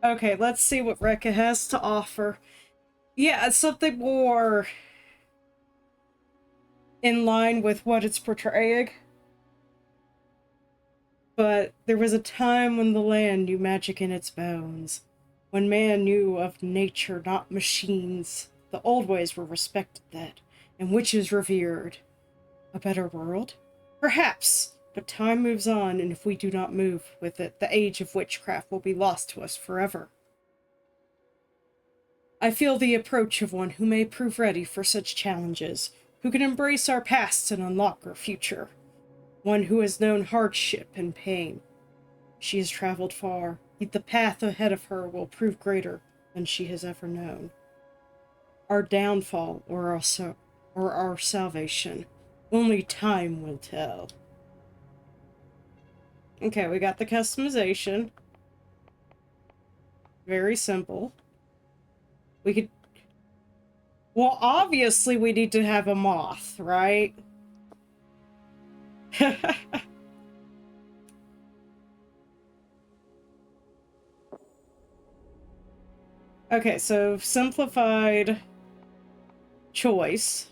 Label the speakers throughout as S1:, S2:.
S1: Okay, let's see what Reka has to offer. Yeah, it's something more in line with what it's portraying. But there was a time when the land knew magic in its bones, when man knew of nature, not machines. The old ways were respected then, and witches revered. A better world? Perhaps, but time moves on, and if we do not move with it, the age of witchcraft will be lost to us forever. I feel the approach of one who may prove ready for such challenges, who can embrace our past and unlock our future. One who has known hardship and pain. She has traveled far, yet the path ahead of her will prove greater than she has ever known. Our downfall or our salvation, only time will tell. Okay, we got the customization. Very simple. We could... Well, obviously we need to have a moth, right? Okay, so simplified choice.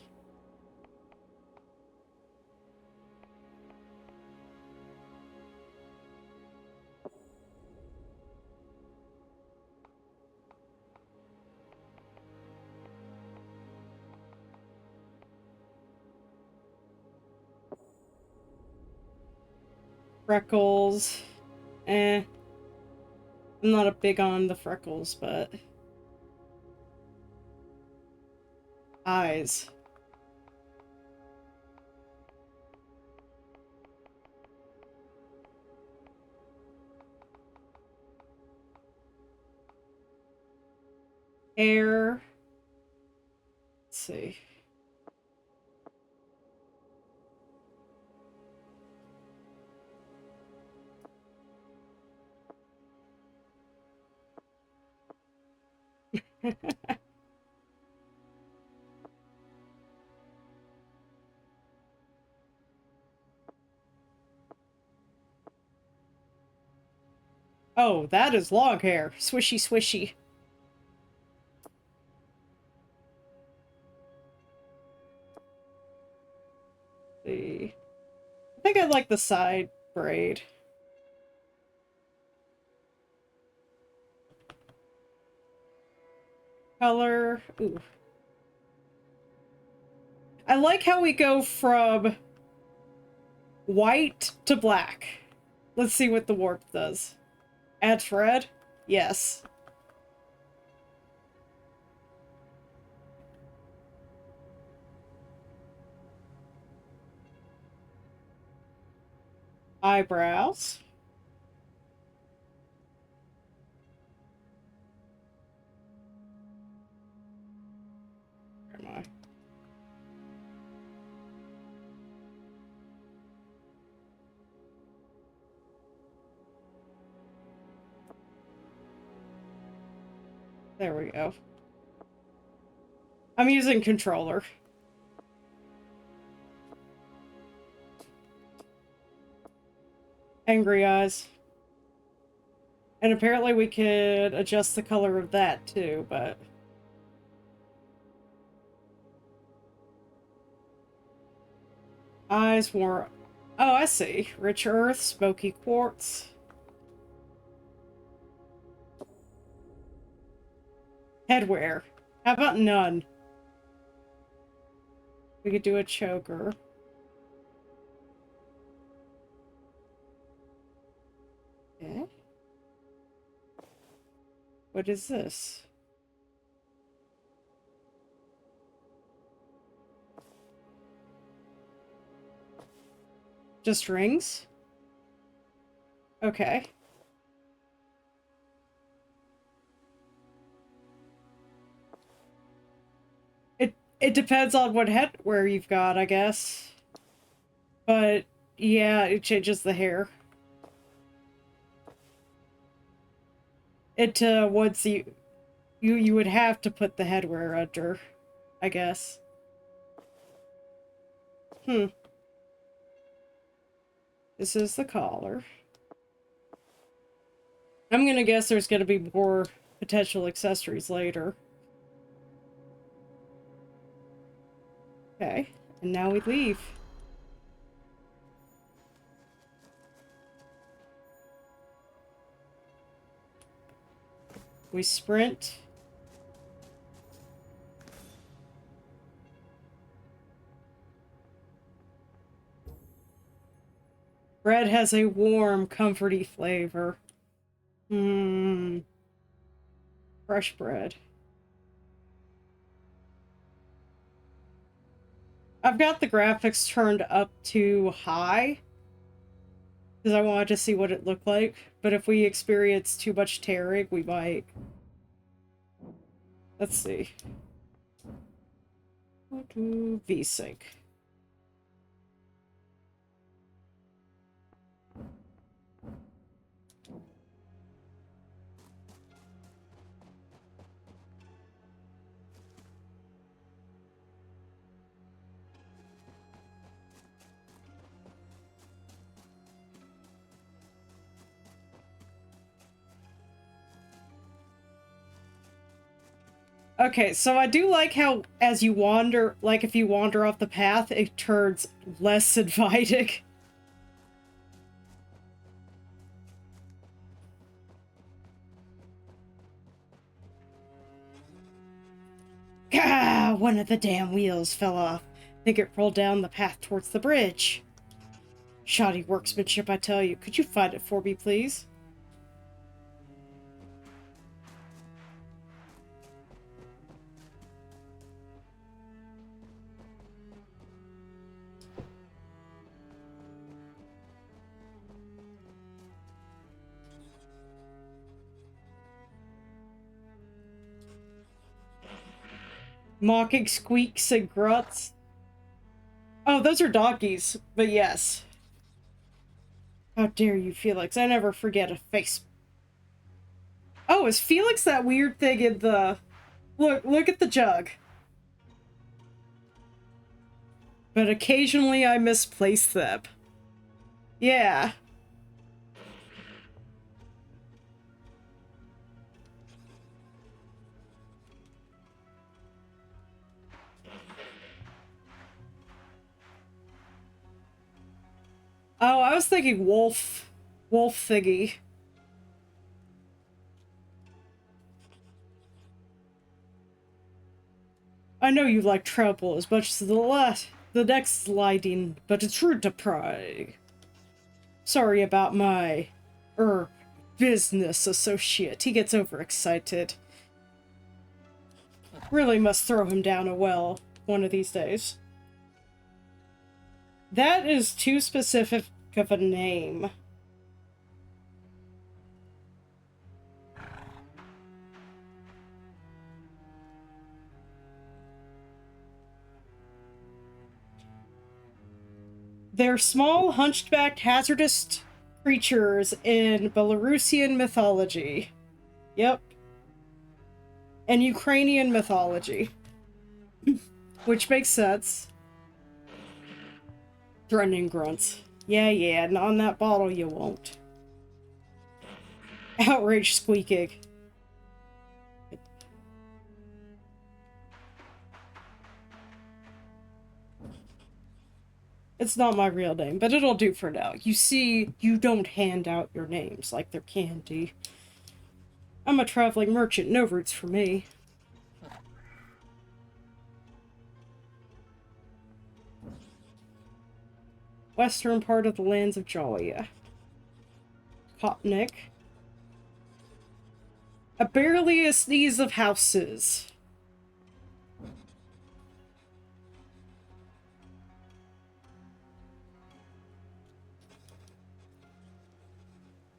S1: Freckles. Eh. I'm not a big on the freckles, but... Eyes. Hair. Let's see. Oh, that is long hair. Swishy, swishy. See. I think I like the side braid. Color. Ooh. I like how we go from white to black. Let's see what the warp does. Adds red? Yes. Eyebrows. Where am I? There we go. I'm using controller. Angry eyes. And apparently we could adjust the color of that too, but... Eyes more... Oh, I see. Rich earth, smoky quartz. Headwear. How about none? We could do a choker. Okay. What is this? Just rings? Okay. It depends on what headwear you've got, I guess. But yeah, it changes the hair. It once you would have to put the headwear under, I guess. This is the collar. I'm gonna guess there's gonna be more potential accessories later. Okay, and now we leave. We sprint. Bread has a warm, comforty flavor. Mmm. Fresh bread. I've got the graphics turned up to high because I wanted to see what it looked like. But if we experience too much tearing, we might. Let's see. VSync. Okay, so I do like how as you wander, like if you wander off the path, it turns less inviting. Gah! One of the damn wheels fell off. I think it rolled down the path towards the bridge. Shoddy workmanship, I tell you. Could you find it for me, please? Mocking squeaks and grunts. Oh, those are donkeys, but yes. How dare you, Felix? I never forget a face. Oh, is Felix that weird thing in the... Look at the jug. But occasionally I misplace them. Yeah. Oh, I was thinking wolf. Wolf thingy. I know you like trouble as much as the next sliding, but it's rude to pry. Sorry about my, business associate. He gets overexcited. Really must throw him down a well one of these days. That is too specific of a name. They're small, hunchbacked, hazardous creatures in Belarusian mythology. Yep. And Ukrainian mythology. Which makes sense. Threatening grunts. Yeah, not on that bottle you won't. Outraged squeaking. It's not my real name, but it'll do for now. You see, you don't hand out your names like they're candy. I'm a traveling merchant, no roots for me. Western part of the lands of Jolia. Kopnik. A barely a sneeze of houses.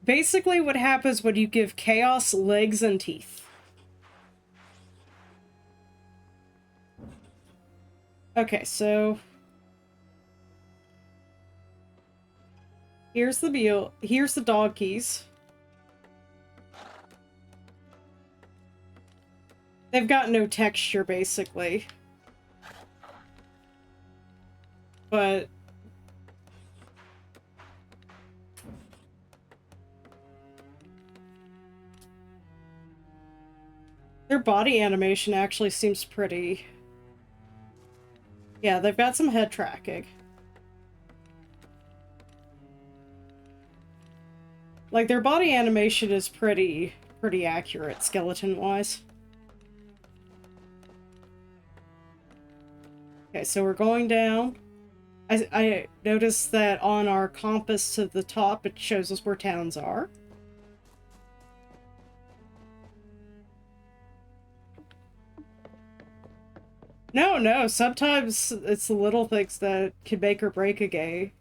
S1: Basically what happens when you give chaos legs and teeth. Okay, so... here's the mule. Here's the donkeys. They've got no texture, basically. But... Their body animation actually seems pretty. Yeah, they've got some head tracking. Like, their body animation is pretty accurate, skeleton-wise. Okay, so we're going down. I noticed that on our compass to the top, it shows us where towns are. No, sometimes it's the little things that can make or break a game.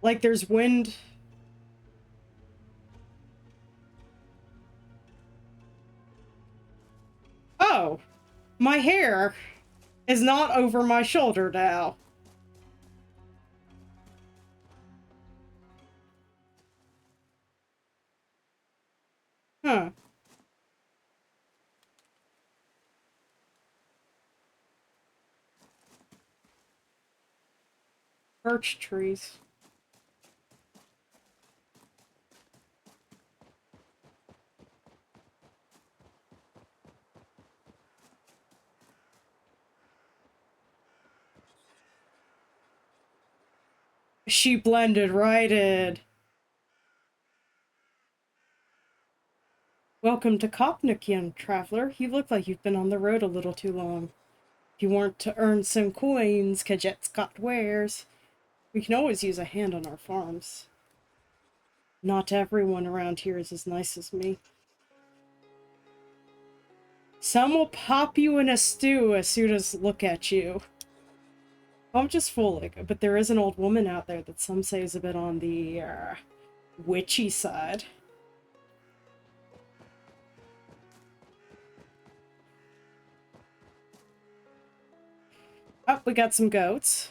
S1: Like, there's wind. Oh, my hair is not over my shoulder now. Huh. Birch trees. She blended right in. Welcome to Kopnik, young traveler. You look like you've been on the road a little too long. If you want to earn some coins, Kajet's got wares. We can always use a hand on our farms. Not everyone around here is as nice as me. Some will pop you in a stew as soon as look at you. I'm just fooling, but there is an old woman out there that some say is a bit on the witchy side. Oh, we got some goats.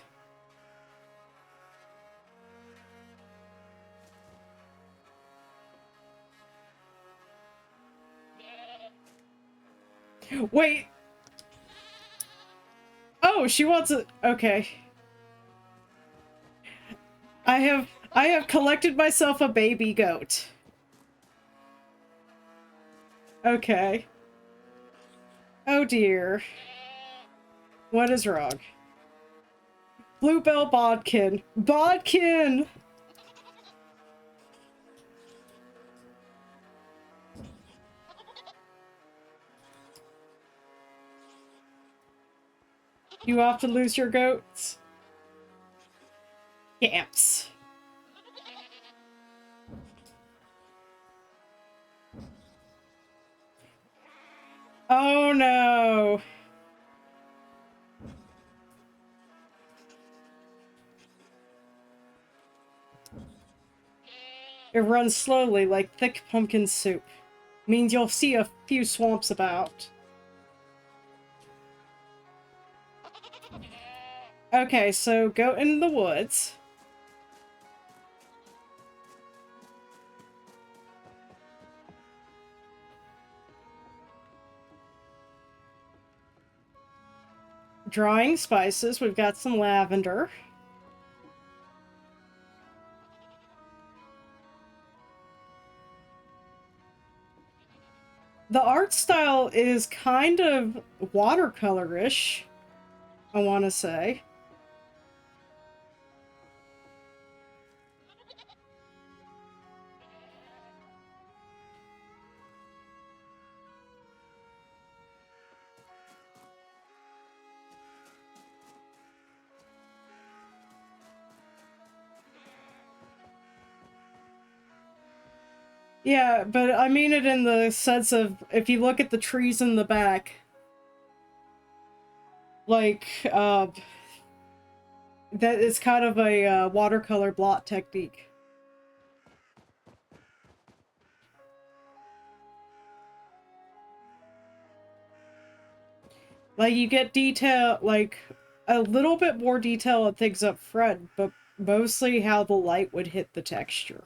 S1: Wait. Oh, she wants a... Okay. I have collected myself a baby goat. Okay. Oh dear. What is wrong? Bluebell Bodkin. Bodkin! You often lose your goats? Camps. Oh no. It runs slowly like thick pumpkin soup. Means you'll see a few swamps about. Okay, so go in the woods. Drying spices. We've got some lavender. The art style is kind of watercolor-ish, I want to say. Yeah, but I mean it in the sense of, if you look at the trees in the back, like, that is kind of a watercolor blot technique. Like, you get detail, like, a little bit more detail on things up front, but mostly how the light would hit the texture.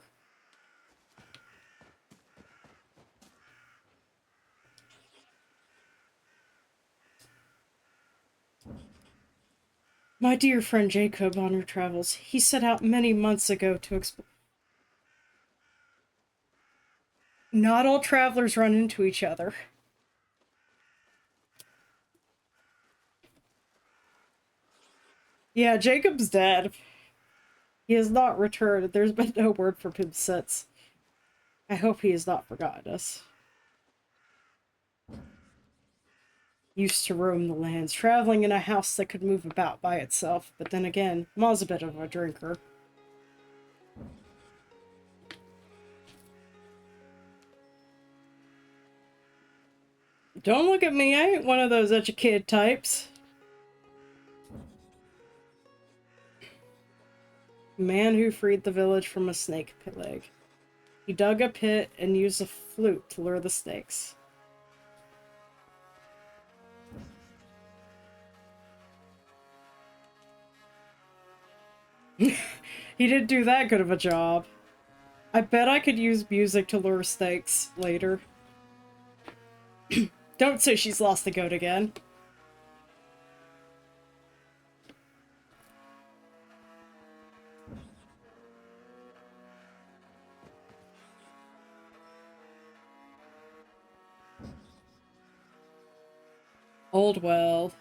S1: My dear friend Jacob on her travels, he set out many months ago to explore. Not all travelers run into each other. Yeah, Jacob's dead. He has not returned. There's been no word from him since. I hope he has not forgotten us. Used to roam the lands, traveling in a house that could move about by itself, but then again, Ma's a bit of a drinker. Don't look at me, I ain't one of those educated types. Man who freed the village from a snake plague. He dug a pit and used a flute to lure the snakes. He didn't do that good of a job. I bet I could use music to lure snakes later. Don't say she's lost the goat again. Old well.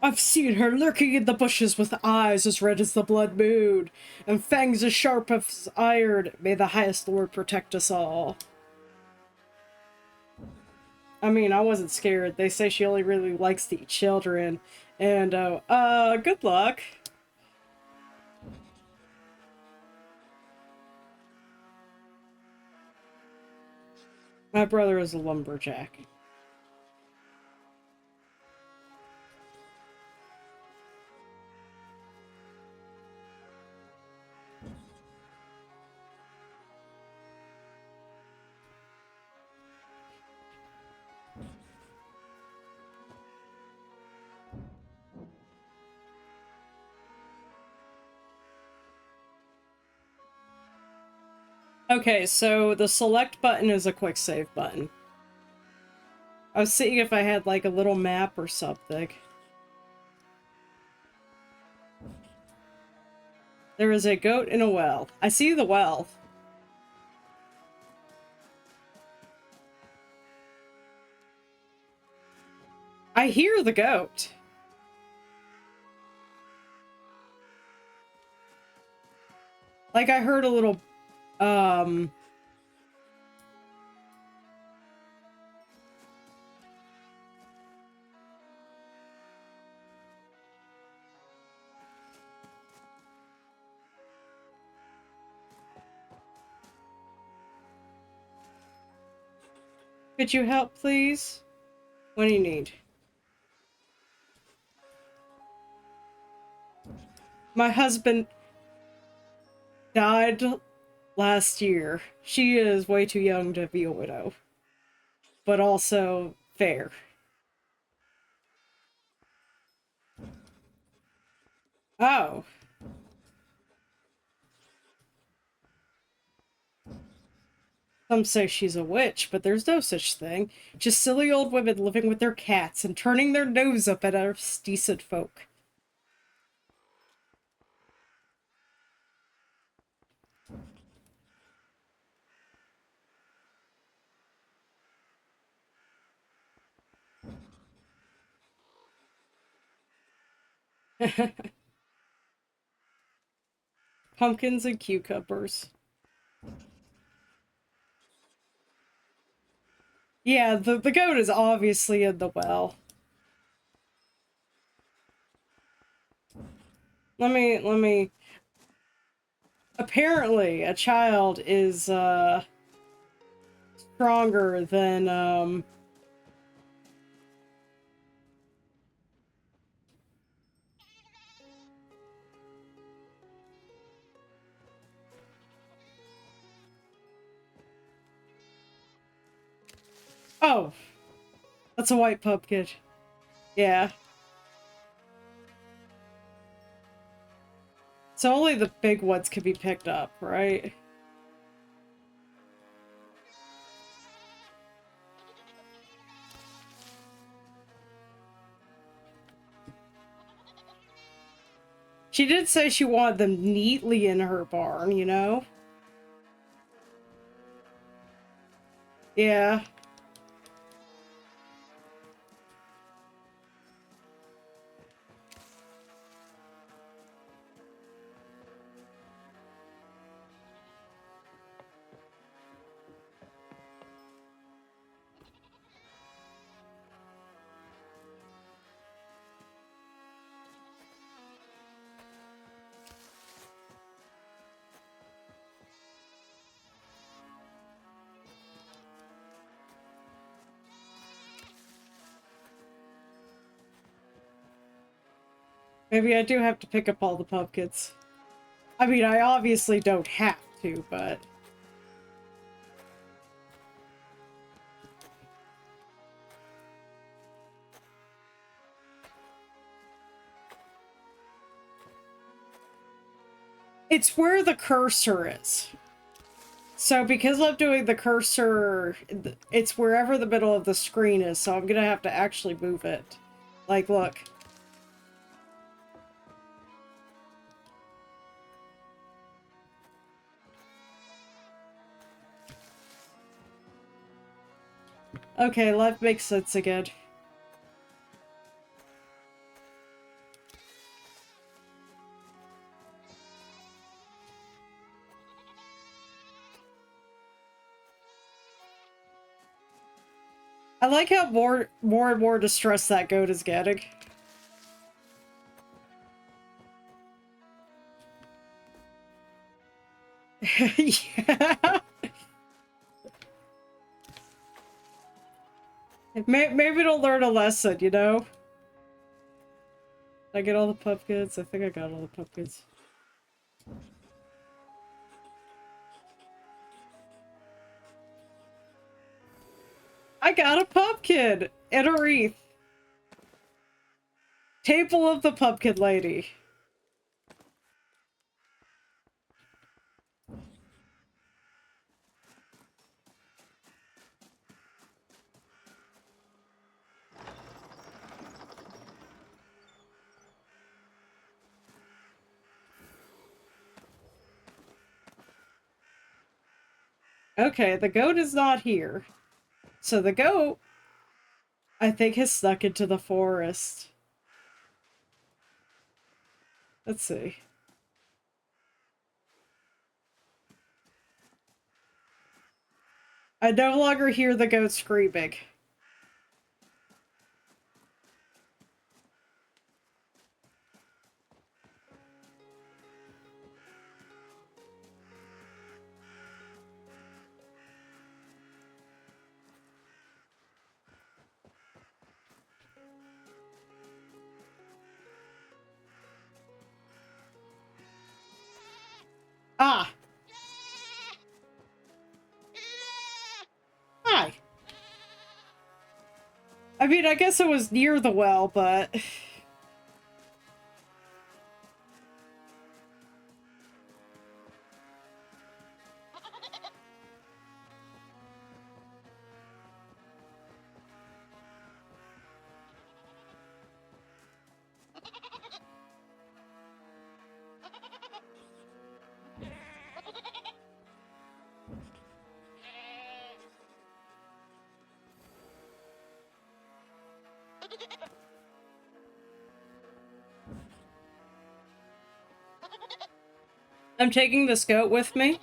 S1: I've seen her lurking in the bushes with eyes as red as the blood moon, and fangs as sharp as iron. May the highest Lord protect us all. I mean, I wasn't scared. They say she only really likes to eat children. And, good luck. My brother is a lumberjack. Okay, so the select button is a quick save button. I was seeing if I had, like, a little map or something. There is a goat in a well. I see the well. I hear the goat. Like, I heard a little, could you help, please? What do you need? My husband died last year. She is way too young to be a widow. But also fair. Oh. Some say she's a witch, but there's no such thing. Just silly old women living with their cats and turning their nose up at us decent folk. Pumpkins and cucumbers. Yeah, the goat is obviously in the well. Let me... Apparently, a child is, stronger than, Oh! That's a white pumpkin. Yeah. So only the big ones can be picked up, right? She did say she wanted them neatly in her barn, you know? Yeah. Maybe I do have to pick up all the pumpkins. I mean, I obviously don't have to, but... It's where the cursor is. So because I'm doing the cursor, it's wherever the middle of the screen is, so I'm gonna have to actually move it. Like, look. Okay, life makes sense again. I like how more and more distressed that goat is getting. Yeah. Maybe it'll learn a lesson, you know? Did I get all the pumpkins? I think I got all the pumpkins. I got a pumpkin! And a wreath. Table of the Pumpkin Lady. Okay, the goat is not here. So the goat, I think, has snuck into the forest. Let's see. I no longer hear the goat screaming. Ah! Hi! I mean, I guess it was near the well, but... I'm taking this goat with me.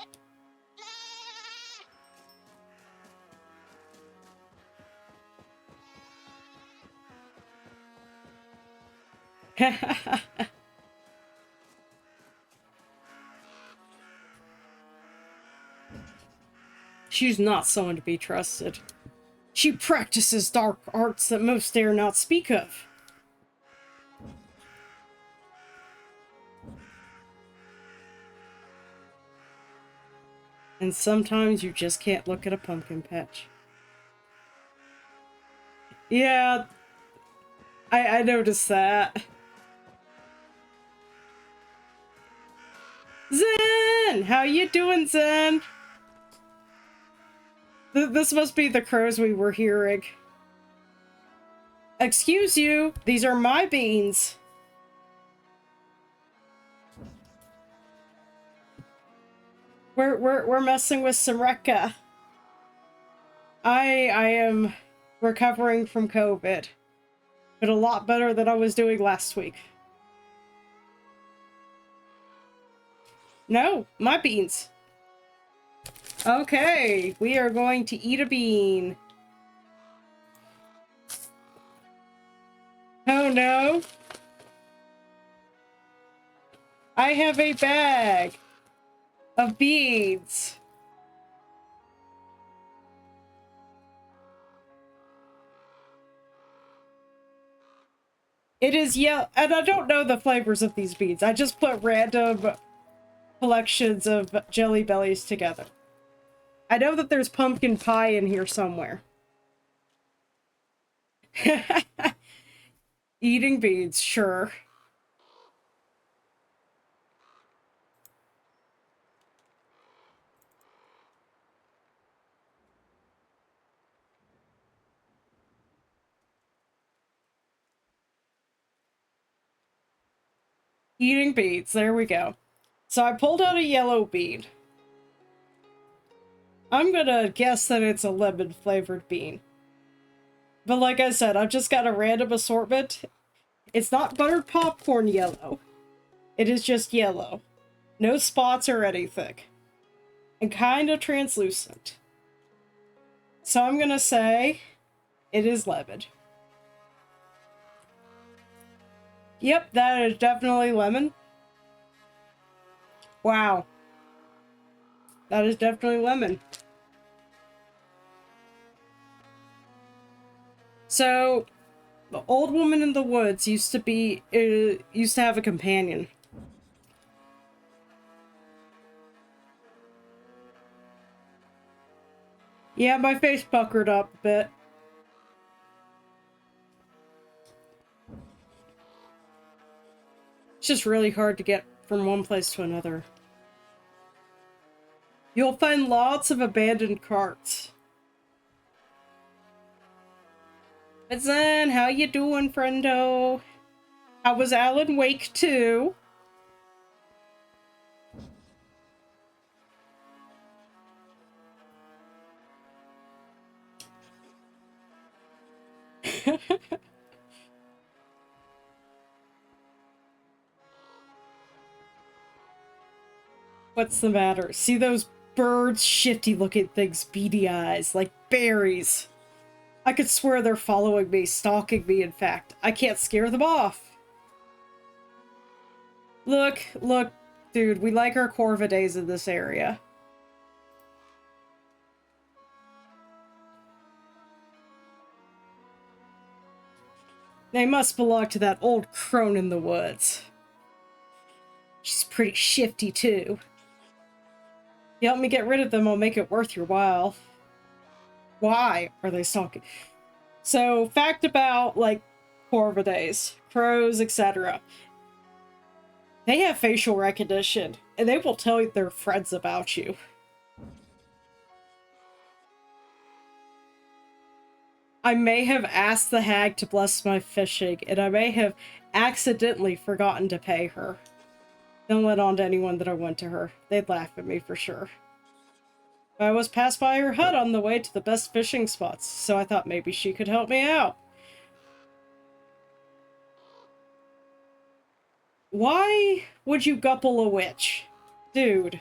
S1: She's not someone to be trusted. She practices dark arts that most dare not speak of. And sometimes you just can't look at a pumpkin patch. Yeah, I noticed that. Zen! How you doing, Zen? This must be the crows we were hearing. Excuse you, these are my beans. We're messing with some Reka. I am recovering from COVID, but a lot better than I was doing last week. No, my beans. Okay, we are going to eat a bean. Oh no. I have a bag of beans. It is yellow, and I don't know the flavors of these beans. I just put random collections of Jelly Bellies together. I know that there's pumpkin pie in here somewhere. Eating beans, sure. Eating beans, there we go. So I pulled out a yellow bean. I'm gonna guess that it's a lemon flavored bean. But like I said, I've just got a random assortment. It's not buttered popcorn yellow. It is just yellow. No spots or anything. And kind of translucent. So I'm gonna say it is lemon. Yep, that is definitely lemon. Wow. That is definitely lemon. So, the old woman in the woods used to have a companion. Yeah, my face puckered up a bit. It's just really hard to get from one place to another. You'll find lots of abandoned carts. But then, how you doing, friendo? How was Alan Wake 2? What's the matter? See those birds? Shifty looking things, beady eyes, like berries. I could swear they're following me, stalking me, in fact. I can't scare them off. Look, dude, we like our corvidaes in this area. They must belong to that old crone in the woods. She's pretty shifty, too. You help me get rid of them, I'll make it worth your while. Why are they stalking? So, fact about, like, corvidaes, crows, etc. They have facial recognition, and they will tell their friends about you. I may have asked the hag to bless my fishing, and I may have accidentally forgotten to pay her. Don't let on to anyone that I went to her. They'd laugh at me for sure. I was passed by her hut on the way to the best fishing spots, so I thought maybe she could help me out. Why would you gupple a witch? Dude.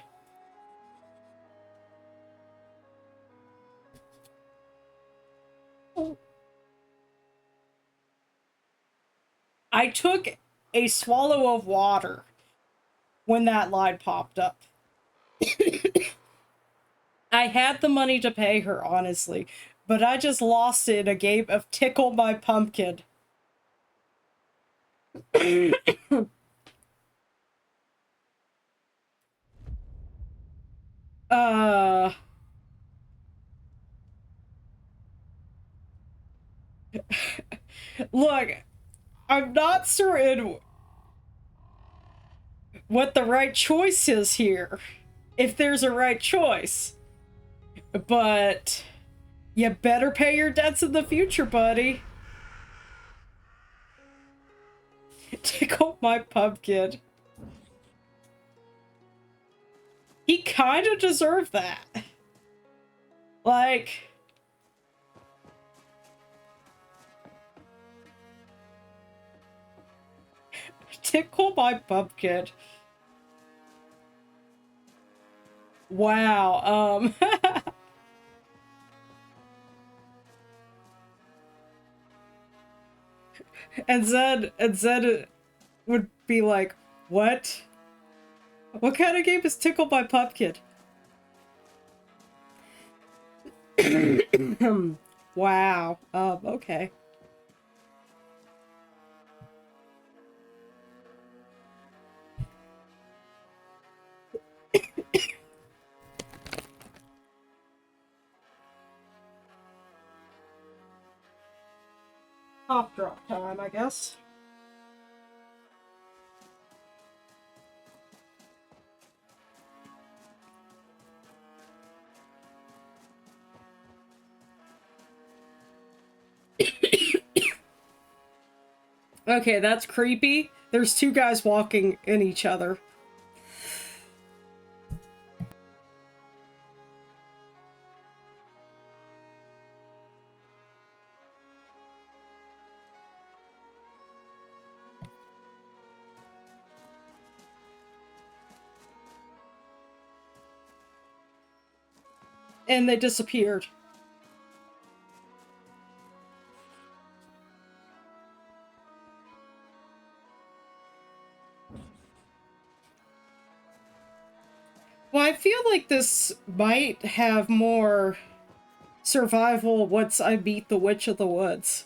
S1: I took a swallow of water when that line popped up. I had the money to pay her, honestly, but I just lost it in a game of Tickle My Pumpkin. uh... Look, I'm not certain what the right choice is here. If there's a right choice. But you better pay your debts in the future, buddy. Tickle my pumpkin. He kind of deserved that. Like... Tickle my pumpkin. Wow, and Zed would be like, what? What kind of game is Tickle My Pumpkin? Wow. Okay. Top drop time, I guess. Okay, that's creepy. There's two guys walking in each other. And they disappeared. Well, I feel like this might have more survival once I beat the Witch of the Woods.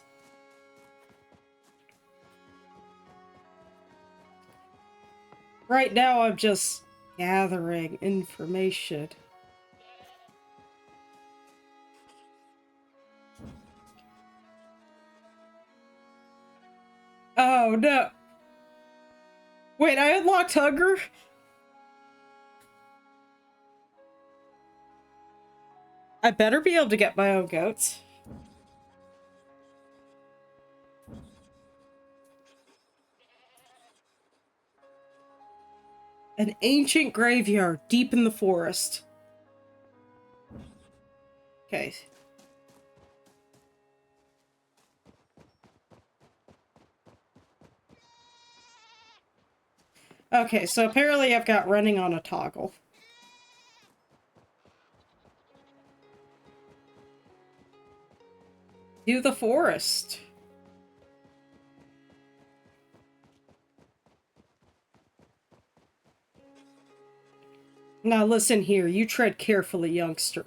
S1: Right now, I'm just gathering information. Oh, no. Wait, I unlocked hunger? I better be able to get my own goats. An ancient graveyard deep in the forest. Okay. Okay, so apparently I've got running on a toggle. Do the forest. Now listen here, you tread carefully, youngster.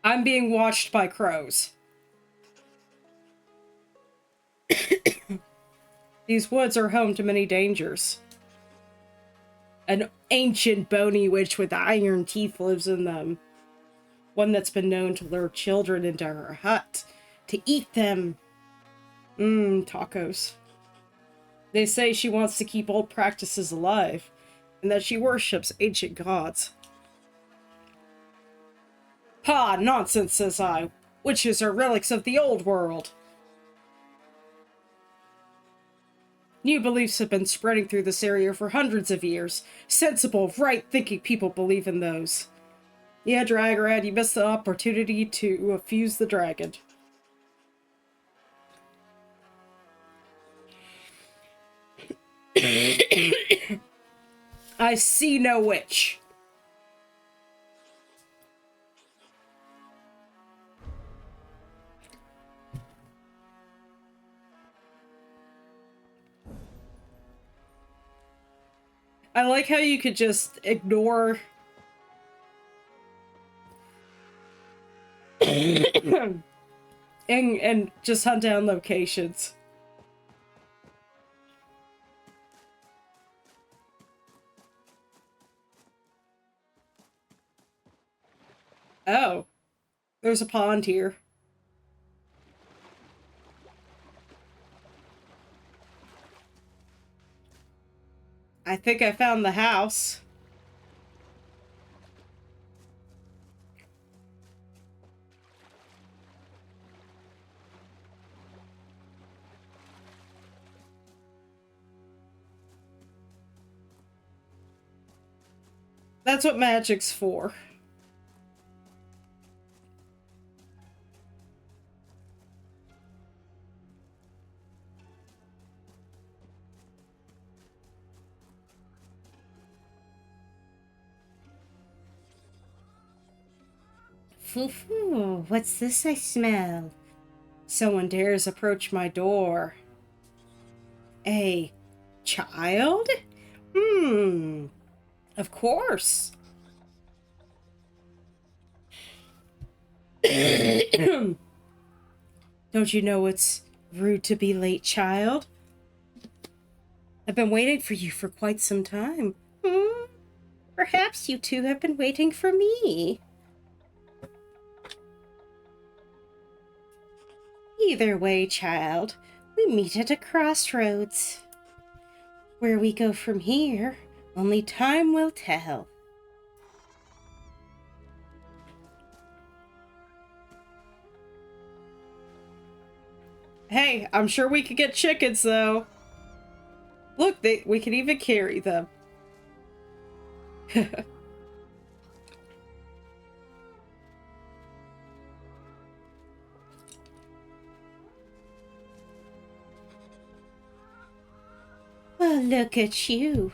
S1: I'm being watched by crows. These woods are home to many dangers. An ancient bony witch with iron teeth lives in them. One that's been known to lure children into her hut to eat them. Tacos. They say she wants to keep old practices alive, and that she worships ancient gods. Ha! Nonsense, says I. Witches are relics of the old world. New beliefs have been spreading through this area for hundreds of years. Sensible, right-thinking people believe in those. Yeah, Dragrad, you missed the opportunity to fuse the dragon. I see no witch. I like how you could just ignore and just hunt down locations. Oh, there's a pond here. I think I found the house. That's what magic's for. Foo-foo, what's this I smell? Someone dares approach my door. A child? Of course. Don't you know it's rude to be late, child? I've been waiting for you for quite some time. Perhaps you two have been waiting for me. Either way, child, we meet at a crossroads. Where we go from here, only time will tell. Hey, I'm sure we could get chickens, though. Look, we can even carry them. Well, look at you.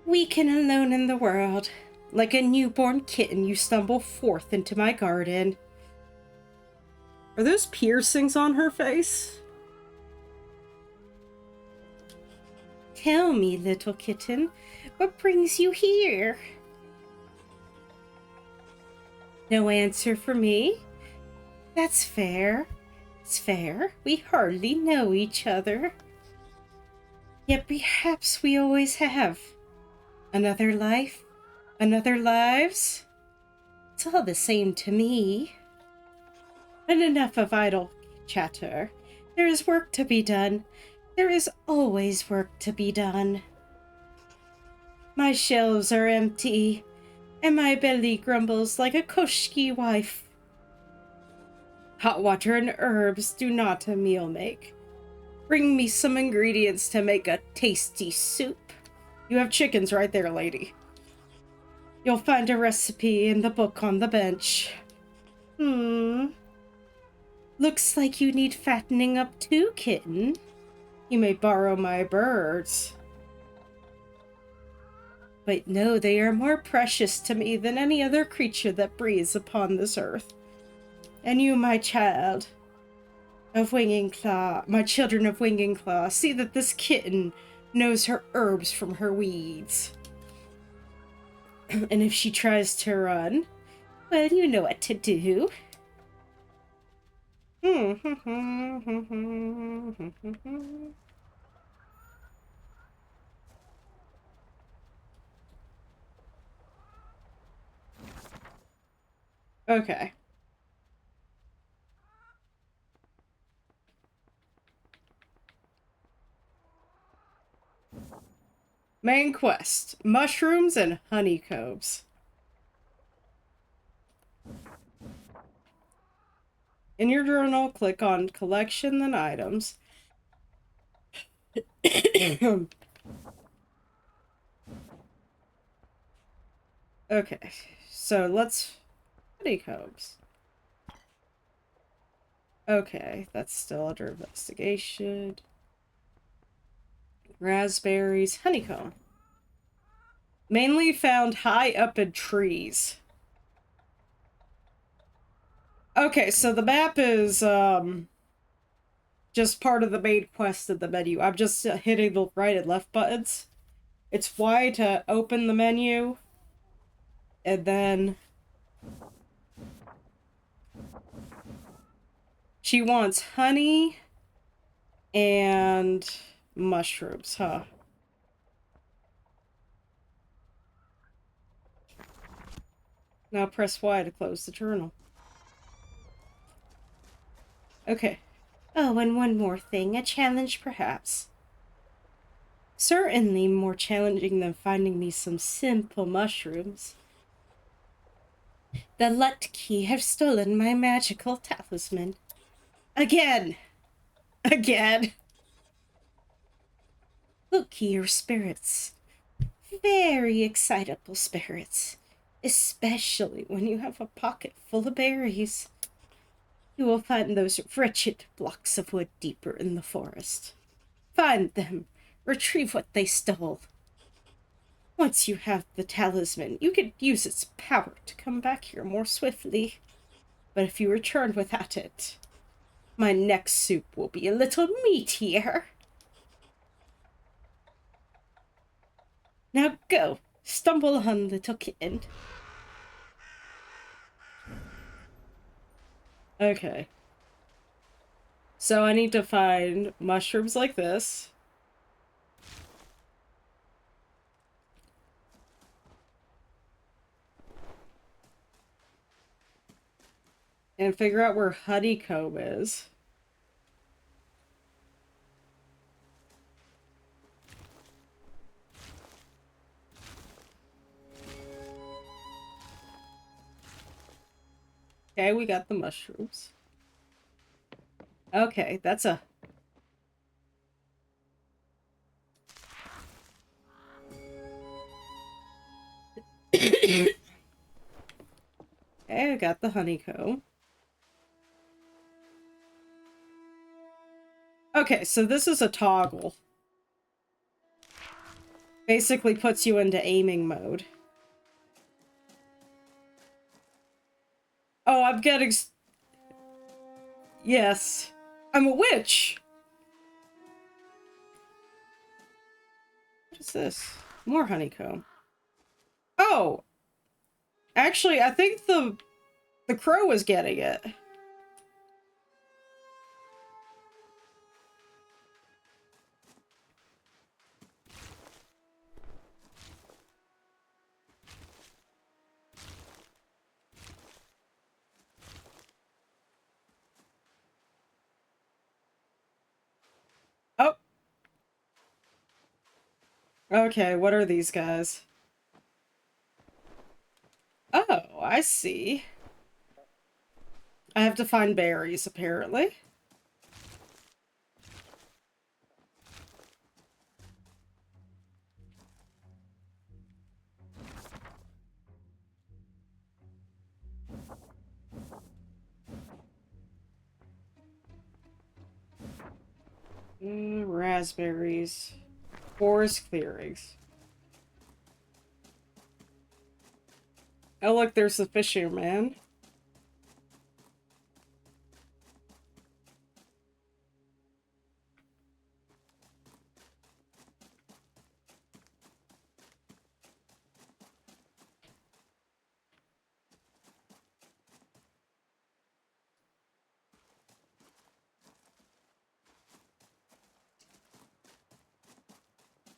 S1: Weak and alone in the world. Like a newborn kitten, you stumble forth into my garden. Are those piercings on her face? Tell me, little kitten, what brings you here? No answer for me? That's fair. It's fair. We hardly know each other. Yet perhaps we always have. Another life? Another lives? It's all the same to me. And enough of idle chatter. There is work to be done. There is always work to be done. My shelves are empty, and my belly grumbles like a koshki wife. Hot water and herbs do not a meal make. Bring me some ingredients to make a tasty soup. You have chickens right there, lady. You'll find a recipe in the book on the bench. Looks like you need fattening up too, kitten. You may borrow my birds. But no, they are more precious to me than any other creature that breathes upon this earth. And you, my child of Winging Claw, my children of Winging Claw, see that this kitten knows her herbs from her weeds. And if she tries to run, well, you know what to do. Okay. Main quest: mushrooms and honeycombs. In your journal, click on collection, then items. Okay, so let's... honeycombs. Okay, that's still under investigation. Raspberries, honeycomb. Mainly found high up in trees. Okay, so the map is, just part of the main quest in the menu. I'm just hitting the right and left buttons. It's Y to open the menu. And then... she wants honey and mushrooms, huh? Now press Y to close the journal. Okay. Oh, and one more thing. A challenge, perhaps. Certainly more challenging than finding me some simple mushrooms. The Lutki have stolen my magical talisman. Again! Again! Look here, spirits. very excitable spirits, especially when you have a pocket full of berries. You will find those wretched blocks of wood deeper in the forest. Find them, retrieve what they stole. Once you have the talisman, you can use its power to come back here more swiftly. But if you return without it, my next soup will be a little meatier. Now go, stumble on, little kitten. Okay. So I need to find mushrooms like this. And figure out where honeycomb is. Okay, we got the mushrooms. Okay, that's a... Okay, I got the honeycomb. Okay, so this is a toggle. Basically puts you into aiming mode. Oh, I'm getting... Yes. I'm a witch! What is this? More honeycomb. Oh! Actually, I think the crow was getting it. Oh! Okay, what are these guys? Oh, I see. I have to find berries, apparently. Raspberries. Forest clearings. Oh, look, there's the fisherman.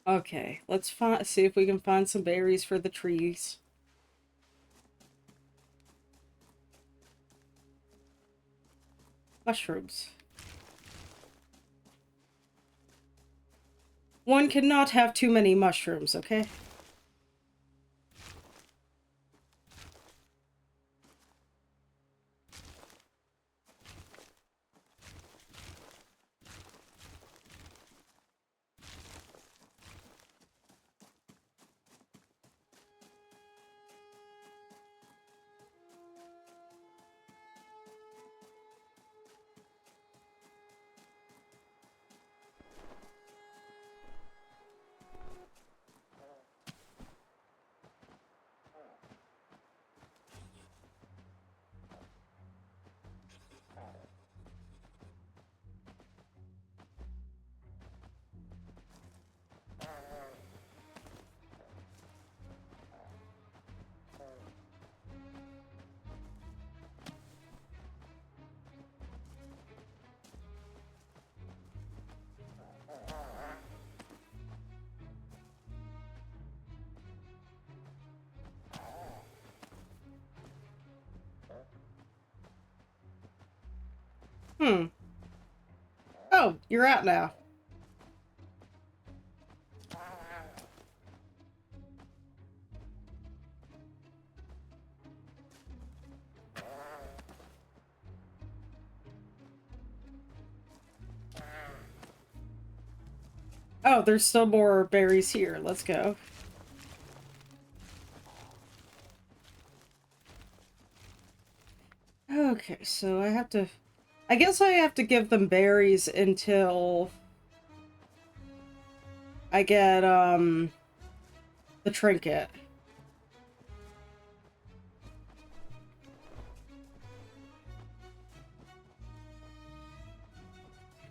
S1: Okay, let's see if we can find some berries for the trees. Mushrooms. One cannot have too many mushrooms, okay? Hmm. Oh, you're out now. Oh, there's still more berries here. Let's go. Okay, so I have to... I guess I have to give them berries until I get, the trinket.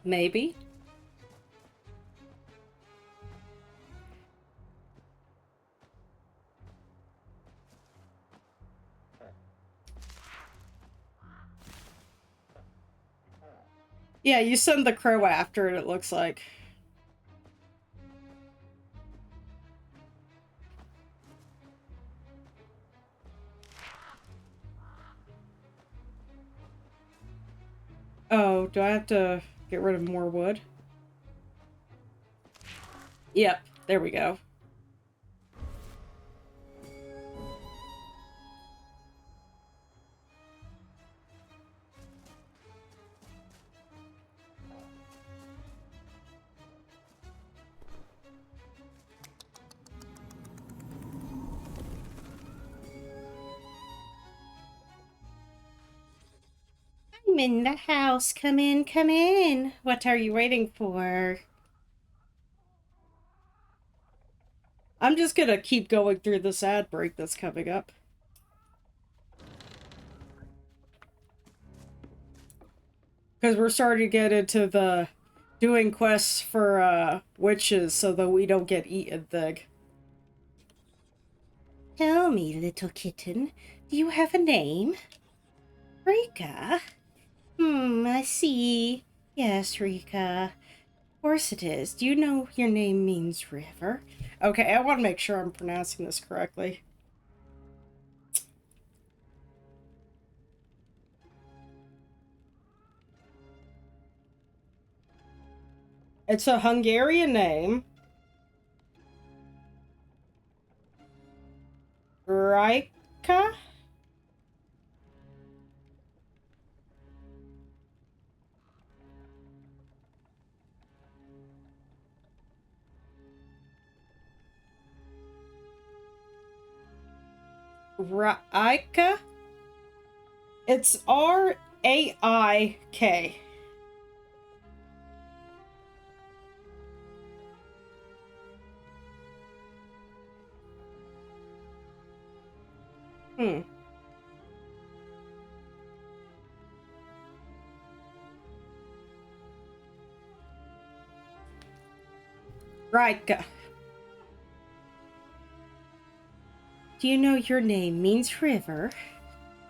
S1: Maybe? Yeah, you send the crow after it, it looks like. Oh, do I have to get rid of more wood? Yep, there we go. I'm in the house. Come in, come in. What are you waiting for? I'm just gonna keep going through this ad break that's coming up. Because we're starting to get into the doing quests for, witches so that we don't get eaten thing. Tell me, little kitten, do you have a name? Reka? I see. Yes, Reka. Of course it is. Do you know your name means river? Okay, I want to make sure I'm pronouncing this correctly. It's a Hungarian name. Reka? Raika? It's R-A-I-K. Hmm. Rika. Do you know your name means river?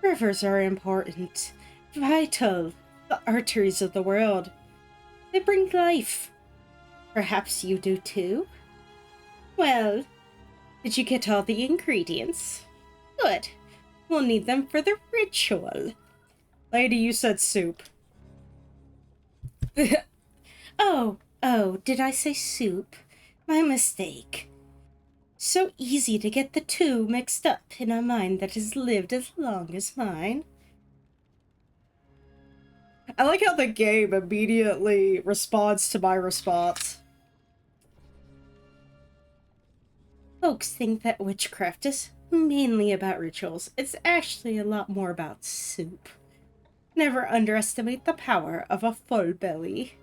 S1: Rivers are important, vital, the arteries of the world. They bring life. Perhaps you do too? Well, did you get all the ingredients? Good. We'll need them for the ritual. Lady, you said soup. Oh, did I say soup? My mistake. So easy to get the two mixed up in a mind that has lived as long as mine. I like how the game immediately responds to my response. Folks think that witchcraft is mainly about rituals. It's actually a lot more about soup. Never underestimate the power of a full belly.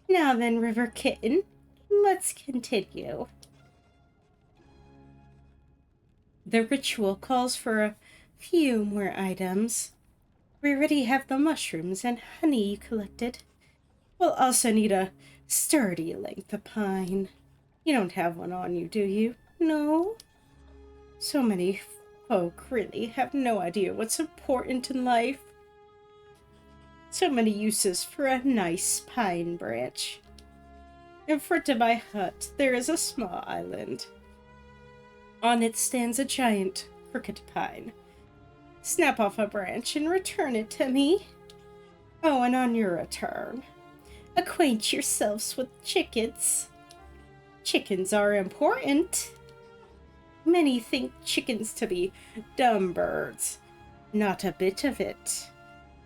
S1: Now then, River Kitten, let's continue. The ritual calls for a few more items. We already have the mushrooms and honey you collected. We'll also need a sturdy length of pine. You don't have one on you, do you? No? So many folk really have no idea what's important in life. So many uses for a nice pine branch. In front of my hut, there is a small island. On it stands a giant crooked pine. Snap off a branch and return it to me. Oh, and on your return, acquaint yourselves with chickens. Chickens are important. Many think chickens to be dumb birds. Not a bit of it.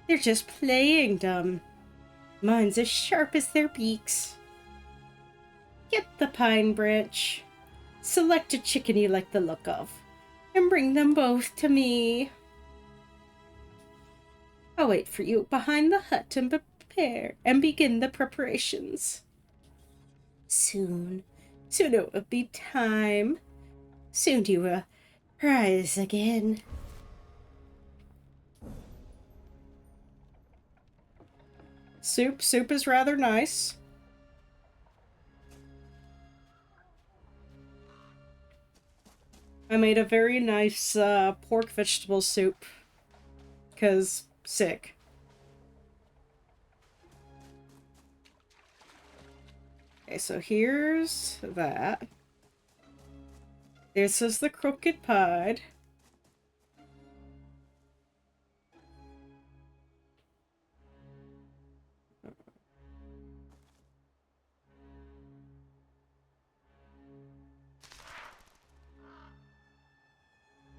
S1: They're just playing dumb. Mine's as sharp as their beaks. Get the pine branch. Select a chicken you like the look of, and bring them both to me. I'll wait for you behind the hut and prepare and begin the preparations. Soon it will be time. Soon you will rise again. Soup is rather nice. I made a very nice pork vegetable soup. 'Cause sick. Okay, so here's that. This is the crooked pod.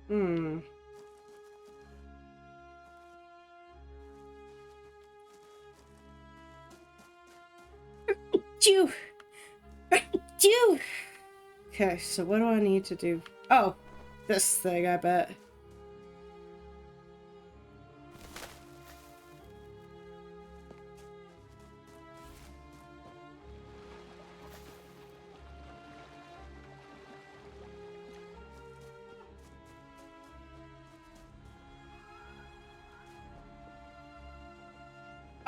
S1: Hmm. Chew! Chew! Okay, so what do I need to do? Oh, this thing, I bet.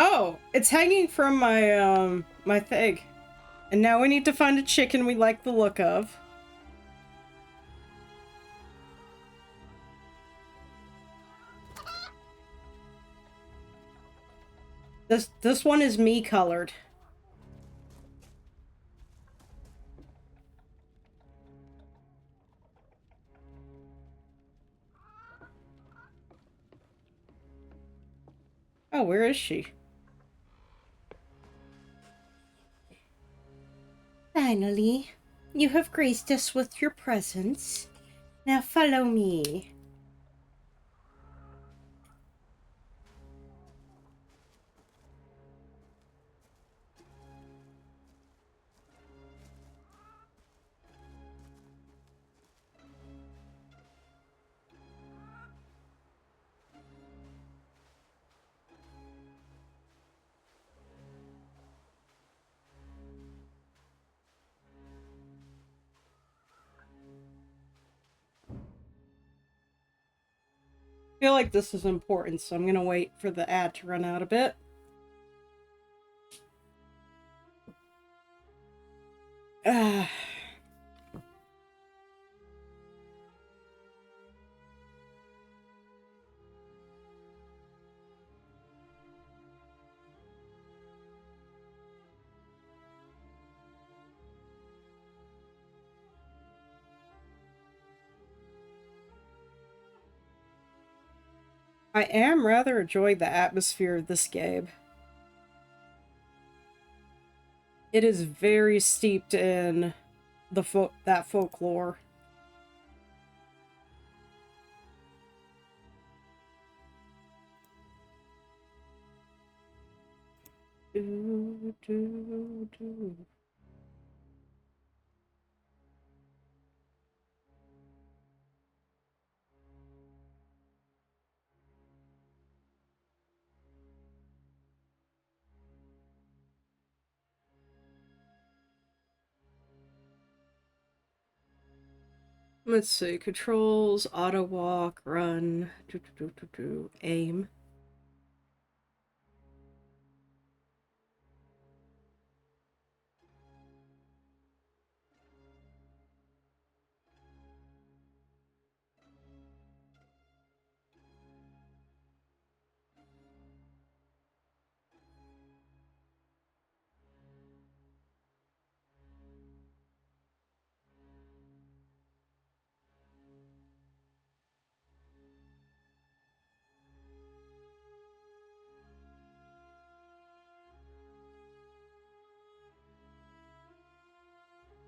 S1: Oh, it's hanging from my, my thing. And now we need to find a chicken we like the look of. This one is me colored. Oh, where is she? Finally, you have graced us with your presence. Now follow me. I feel like this is important, so I'm gonna wait for the ad to run out a bit. Ah. I am rather enjoying the atmosphere of this game. It is very steeped in that folklore. Do, do, do. Let's see. Controls, auto walk, run, aim.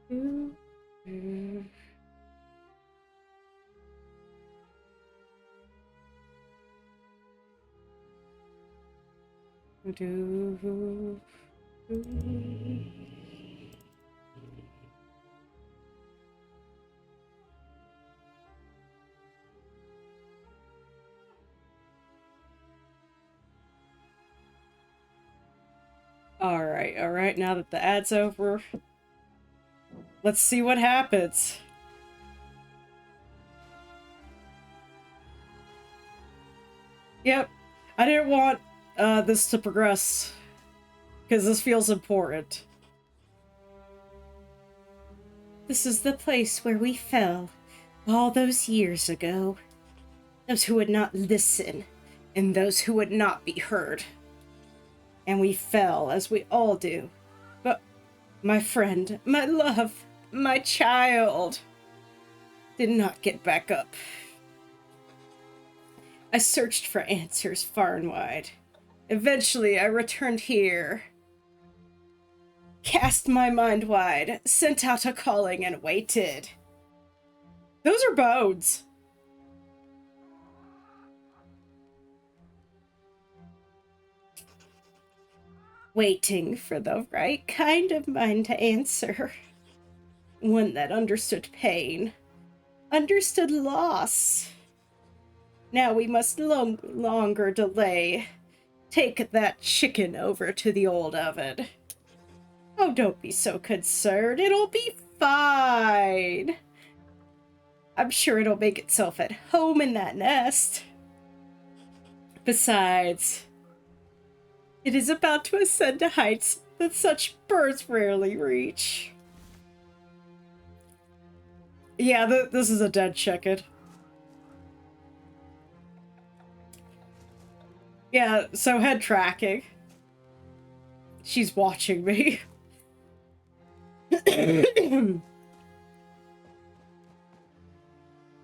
S1: Do, do. Do, do. Alright, now that the ad's over, let's see what happens. Yep, I didn't want this to progress, because this feels important. This is the place where we fell all those years ago. Those who would not listen, and those who would not be heard. And we fell, as we all do. But my friend, my love, my child did not get back up. I searched for answers far and wide. Eventually, I returned here. Cast my mind wide, sent out a calling, and waited. Those are bones. Waiting for the right kind of mind to answer. One that understood pain, understood loss. Now we must longer delay. Take that chicken over to the old oven. Oh, don't be so concerned. It'll be fine. I'm sure it'll make itself at home in that nest. Besides, it is about to ascend to heights that such birds rarely reach. Yeah, this is a dead chicken. Yeah, so head tracking. She's watching me.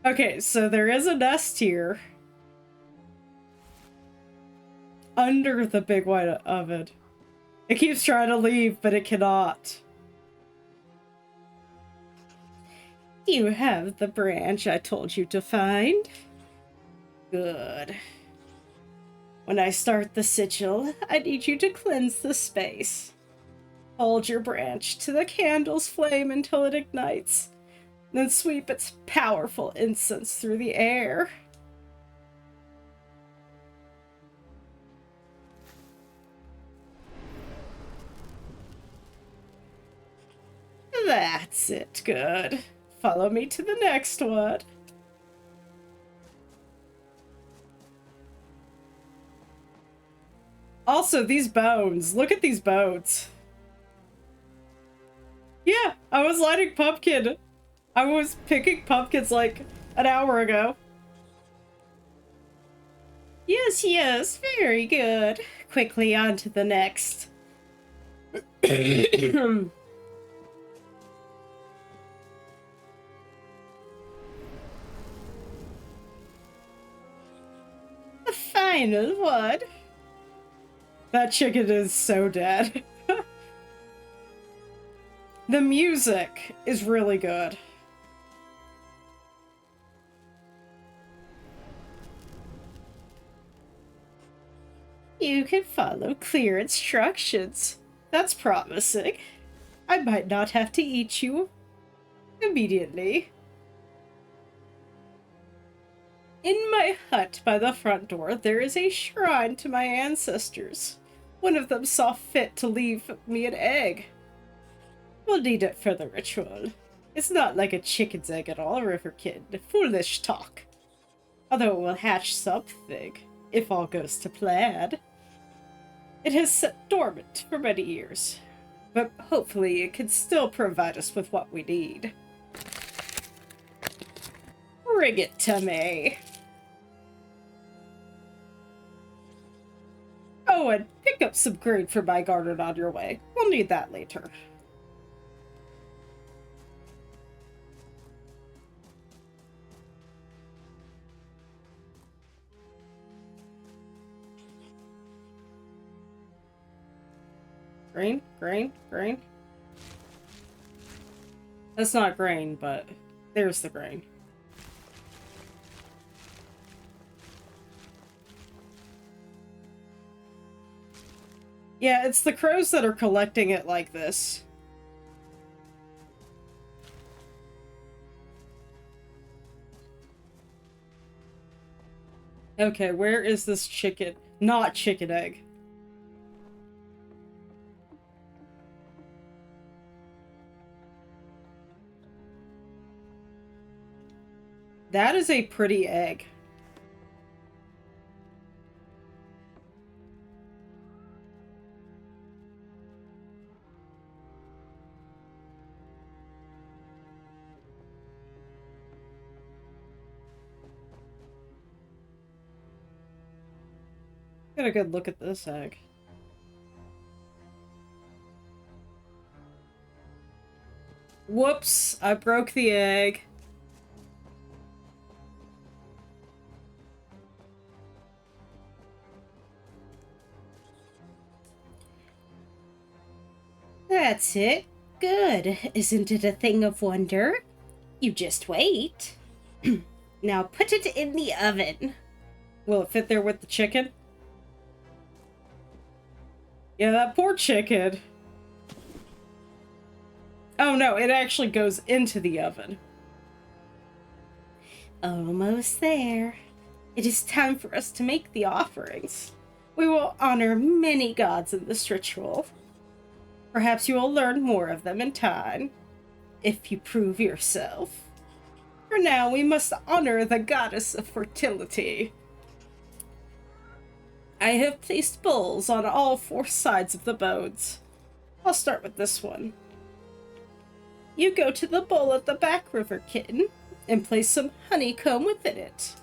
S1: Okay, so there is a nest here. Under the big white oven. It keeps trying to leave, but it cannot. You have the branch I told you to find. Good. When I start the sigil, I need you to cleanse the space. Hold your branch to the candle's flame until it ignites, then sweep its powerful incense through the air. That's it, good. Follow me to the next one. Also, these bones. Look at these bones. Yeah, I was lighting pumpkin. I was picking pumpkins like an hour ago. Yes, very good. Quickly on to the next. The final one. That chicken is so dead. The music is really good. You can follow clear instructions. That's promising. I might not have to eat you immediately. In my hut by the front door, there is a shrine to my ancestors. One of them saw fit to leave me an egg. We'll need it for the ritual. It's not like a chicken's egg at all, Riverkid. Foolish talk. Although it will hatch something, if all goes to plan. It has sat dormant for many years, but hopefully it can still provide us with what we need. Bring it to me. Oh, and pick up some grain for my garden on your way. We'll need that later. Grain. That's not grain, but there's the grain. Yeah, it's the crows that are collecting it like this. Okay, where is this chicken? Not chicken egg. That is a pretty egg. Get a good look at this egg. Whoops, I broke the egg.
S2: That's it. Good. Isn't it a thing of wonder? You just wait. Now put it in the oven.
S1: Will it fit there with the chicken? Yeah, that poor chicken. Oh no, it actually goes into the oven.
S2: Almost there. It is time for us to make the offerings. We will honor many gods in this ritual. Perhaps you will learn more of them in time, if you prove yourself. For now, we must honor the goddess of fertility. I have placed bowls on all 4 sides of the bones. I'll start with this one. You go to the bowl at the back, River Kitten, and place some honeycomb within it.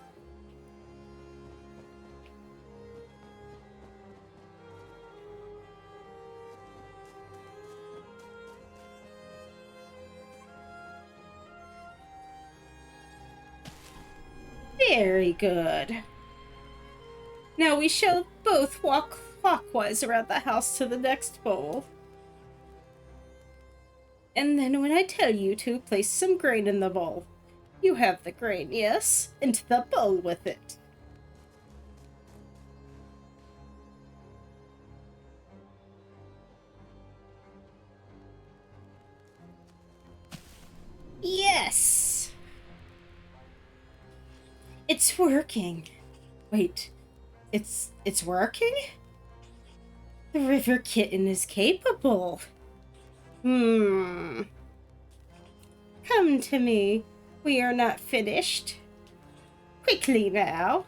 S2: Very good. Now we shall both walk clockwise around the house to the next bowl. And then when I tell you to, place some grain in the bowl. You have the grain, yes? Into the bowl with it. Yes! It's working. Wait, it's working? The River Kitten is capable. Come to me. We are not finished. Quickly now.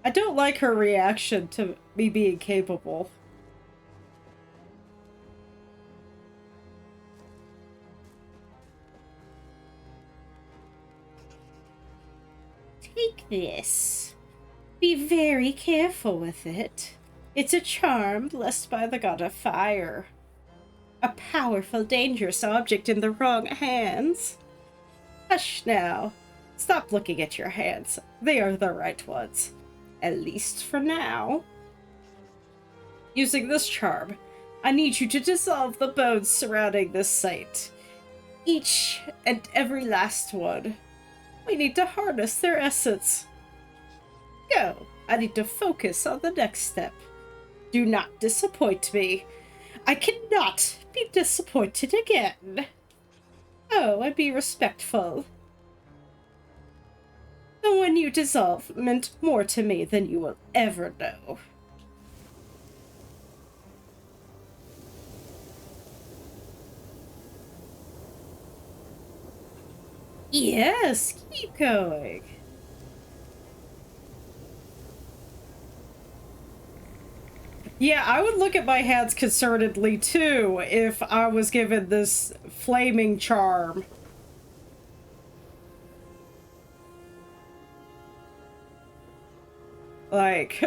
S1: I don't like her reaction to me being capable.
S2: Take this. Be very careful with it. It's a charm blessed by the god of fire. A powerful, dangerous object in the wrong hands. Hush now. Stop looking at your hands. They are the right ones. At least for now.
S1: Using this charm, I need you to dissolve the bones surrounding this site. Each and every last one. We need to harness their essence. Go. I need to focus on the next step. Do not disappoint me. I cannot be disappointed again. Oh, and be respectful. The one you dissolve meant more to me than you will ever know. Yes, keep going. Yeah, I would look at my hands concernedly too if I was given this flaming charm. Like,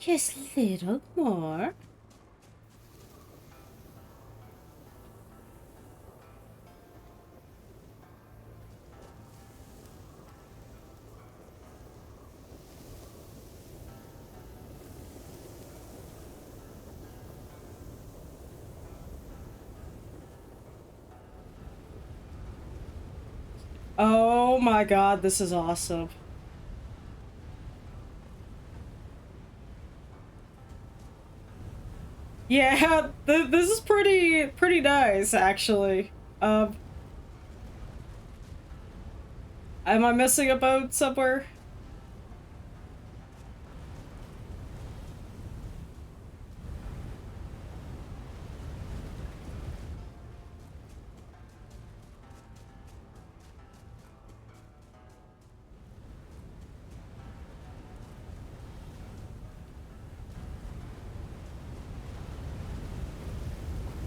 S2: Just a little more.
S1: oh Oh my god, this is awesome. Yeah, this is pretty nice, actually. Am I missing a boat somewhere?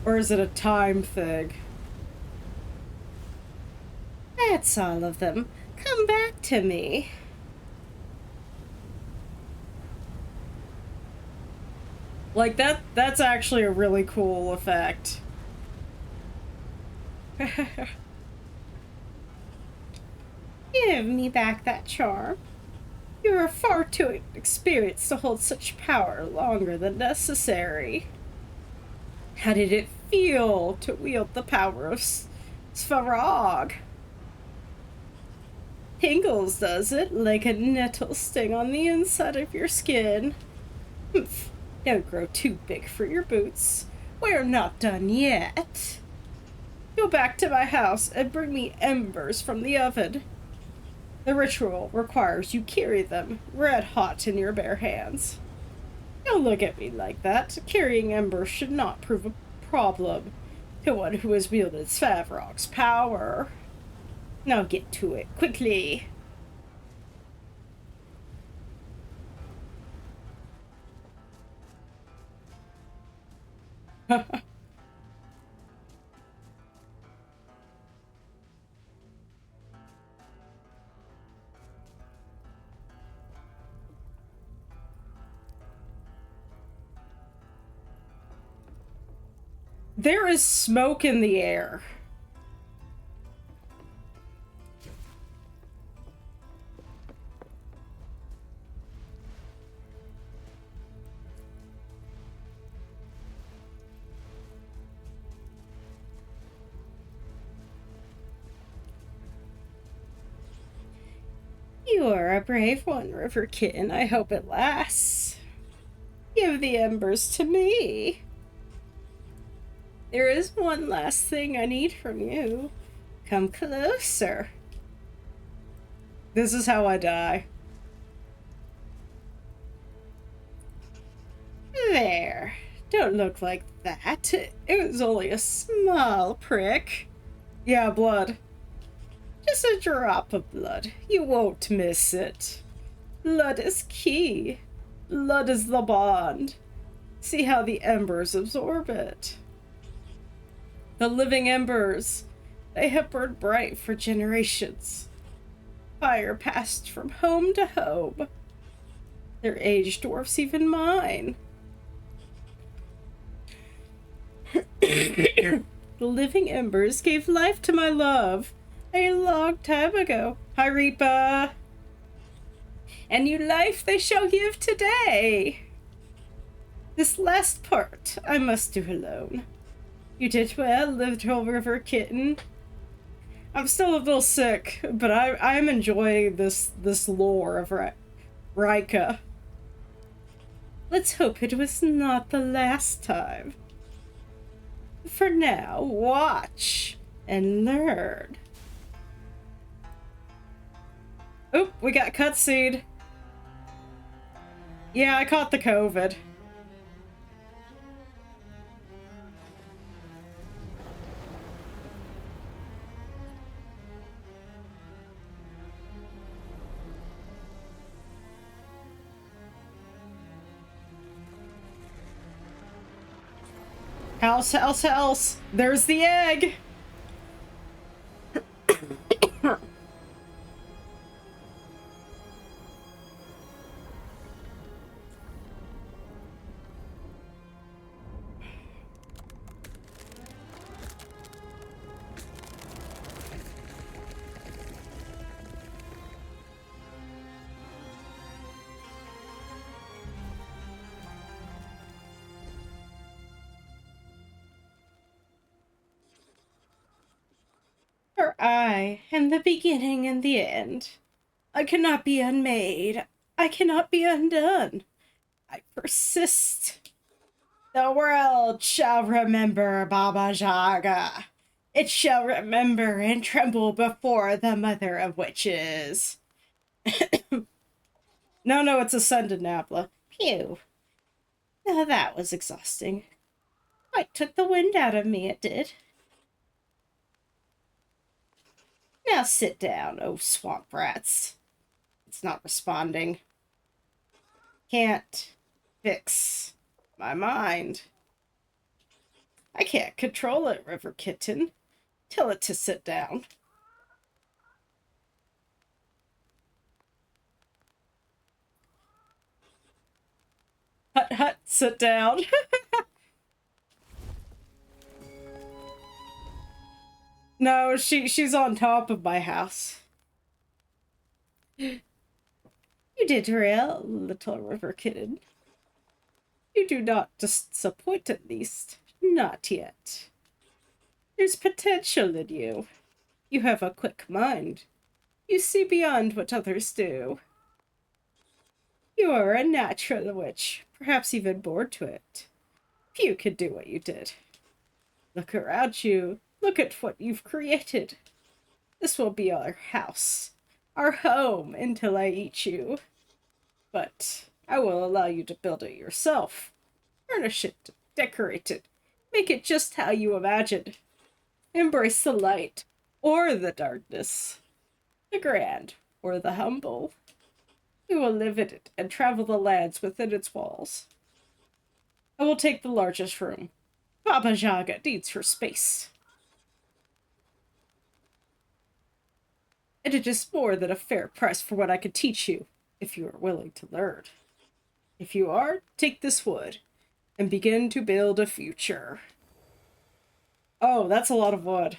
S1: Or is it a time thing?
S2: That's all of them. Come back to me.
S1: Like, that's actually a really cool effect.
S2: Give me back that charm. You are far too experienced to hold such power longer than necessary.
S1: How did it feel to wield the power of Svarog?
S2: Tingles, does it? Like a nettle sting on the inside of your skin. Humph. Don't grow too big for your boots. We're not done yet. Go back to my house and bring me embers from the oven. The ritual requires you carry them red hot in your bare hands. Don't look at me like that. Carrying embers should not prove a problem to one who has wielded Svarog's power. Now get to it, quickly.
S1: There is smoke in the air.
S2: You are a brave one, Riverkin. I hope it lasts. Give the embers to me. There is one last thing I need from you. Come closer.
S1: This is how I die.
S2: There. Don't look like that. It was only a small prick.
S1: Yeah, blood.
S2: Just a drop of blood. You won't miss it. Blood is key. Blood is the bond. See how the embers absorb it.
S1: The living embers.
S2: They have burned bright for generations. Fire passed from home to home. Their age dwarfs even mine. The living embers gave life to my love a long time ago. Hi, Reka. And new life they shall give today. This last part I must do alone. You did well, little river kitten.
S1: I'm still a little sick, but I'm enjoying this lore of Reka.
S2: Let's hope it was not the last time. For now, watch and learn.
S1: Oop, we got cutscene. Yeah, I caught the COVID. House. There's the egg.
S2: I am the beginning and the end. I cannot be unmade. I cannot be undone. I persist. The world shall remember Baba Yaga. It shall remember and tremble before the mother of witches.
S1: No, it's a Sundinabla.
S2: Phew. Now that was exhausting. Quite took the wind out of me, it did. Now sit down, oh swamp rats. It's not responding. Can't fix my mind. I can't control it, River Kitten. Tell it to sit down.
S1: Hut, hut, sit down. No, she's on top of my house.
S2: You did well, little River Kitten.
S1: You do not disappoint, at least.
S2: Not yet.
S1: There's potential in you. You have a quick mind. You see beyond what others do. You are a natural witch, perhaps even born to it. Few could do what you did. Look around you. Look at what you've created. This will be our house, our home, until I eat you. But I will allow you to build it yourself. Furnish it, decorate it, make it just how you imagined. Embrace the light, or the darkness, the grand, or the humble. We will live in it and travel the lands within its walls. I will take the largest room. Baba Yaga needs her space. And it is more than a fair price for what I can teach you, if you are willing to learn. If you are, take this wood and begin to build a future. Oh, that's a lot of wood.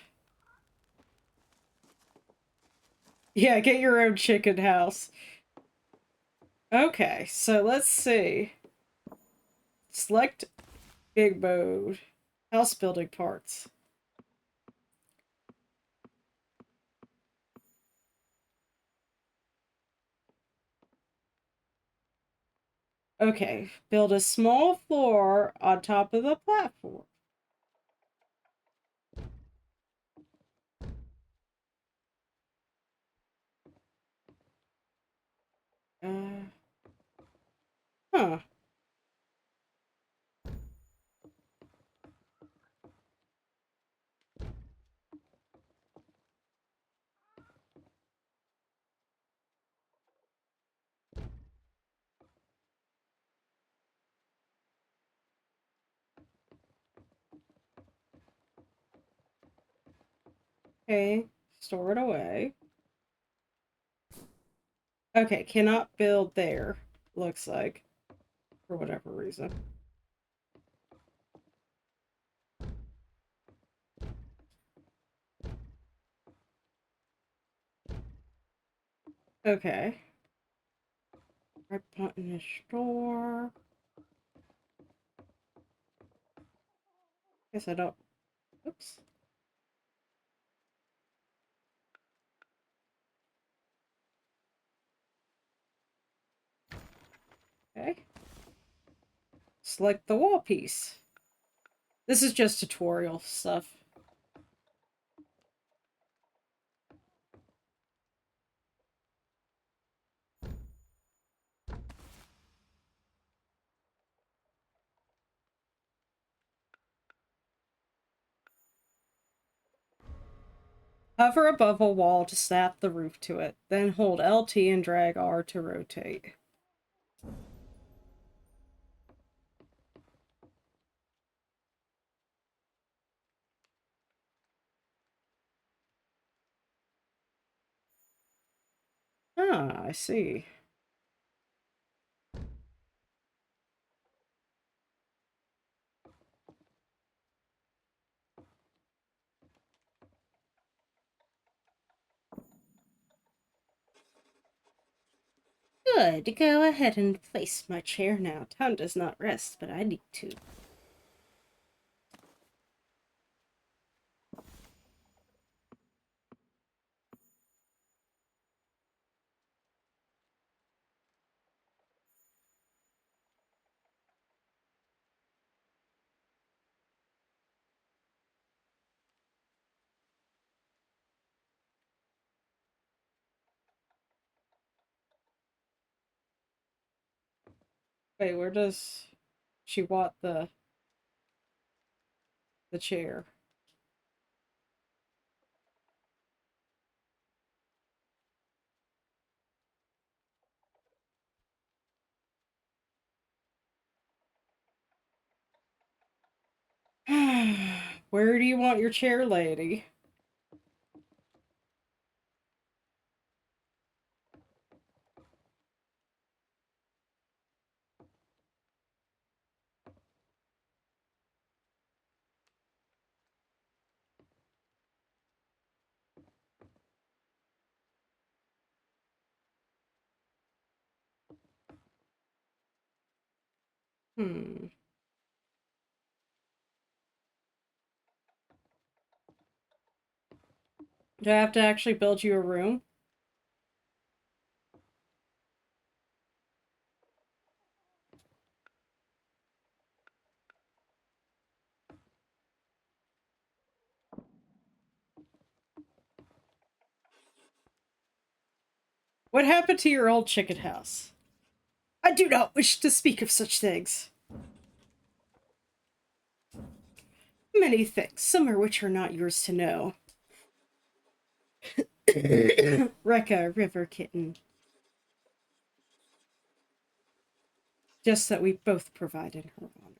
S1: Yeah, get your own chicken house. Okay, so let's see. Select big mode. House building parts. Okay, build a small floor on top of the platform. Uh, huh. Okay, store it away. Okay, cannot build there, looks like, for whatever reason. Okay. Right button is store. Guess I don't. Oops. Okay. Select the wall piece. This is just tutorial stuff. Hover above a wall to snap the roof to it, then hold LT and drag R to rotate. Ah, I see.
S2: Good. Go ahead and place my chair now. Time does not rest, but I need to.
S1: Wait, where does she want the chair? Where do you want your chair, lady? Hmm. Do I have to actually build you a room? What happened to your old chicken house? I do not wish to speak of such things. Many things, some of which are not yours to know. Reka, river kitten. Just that we both provide in her honor.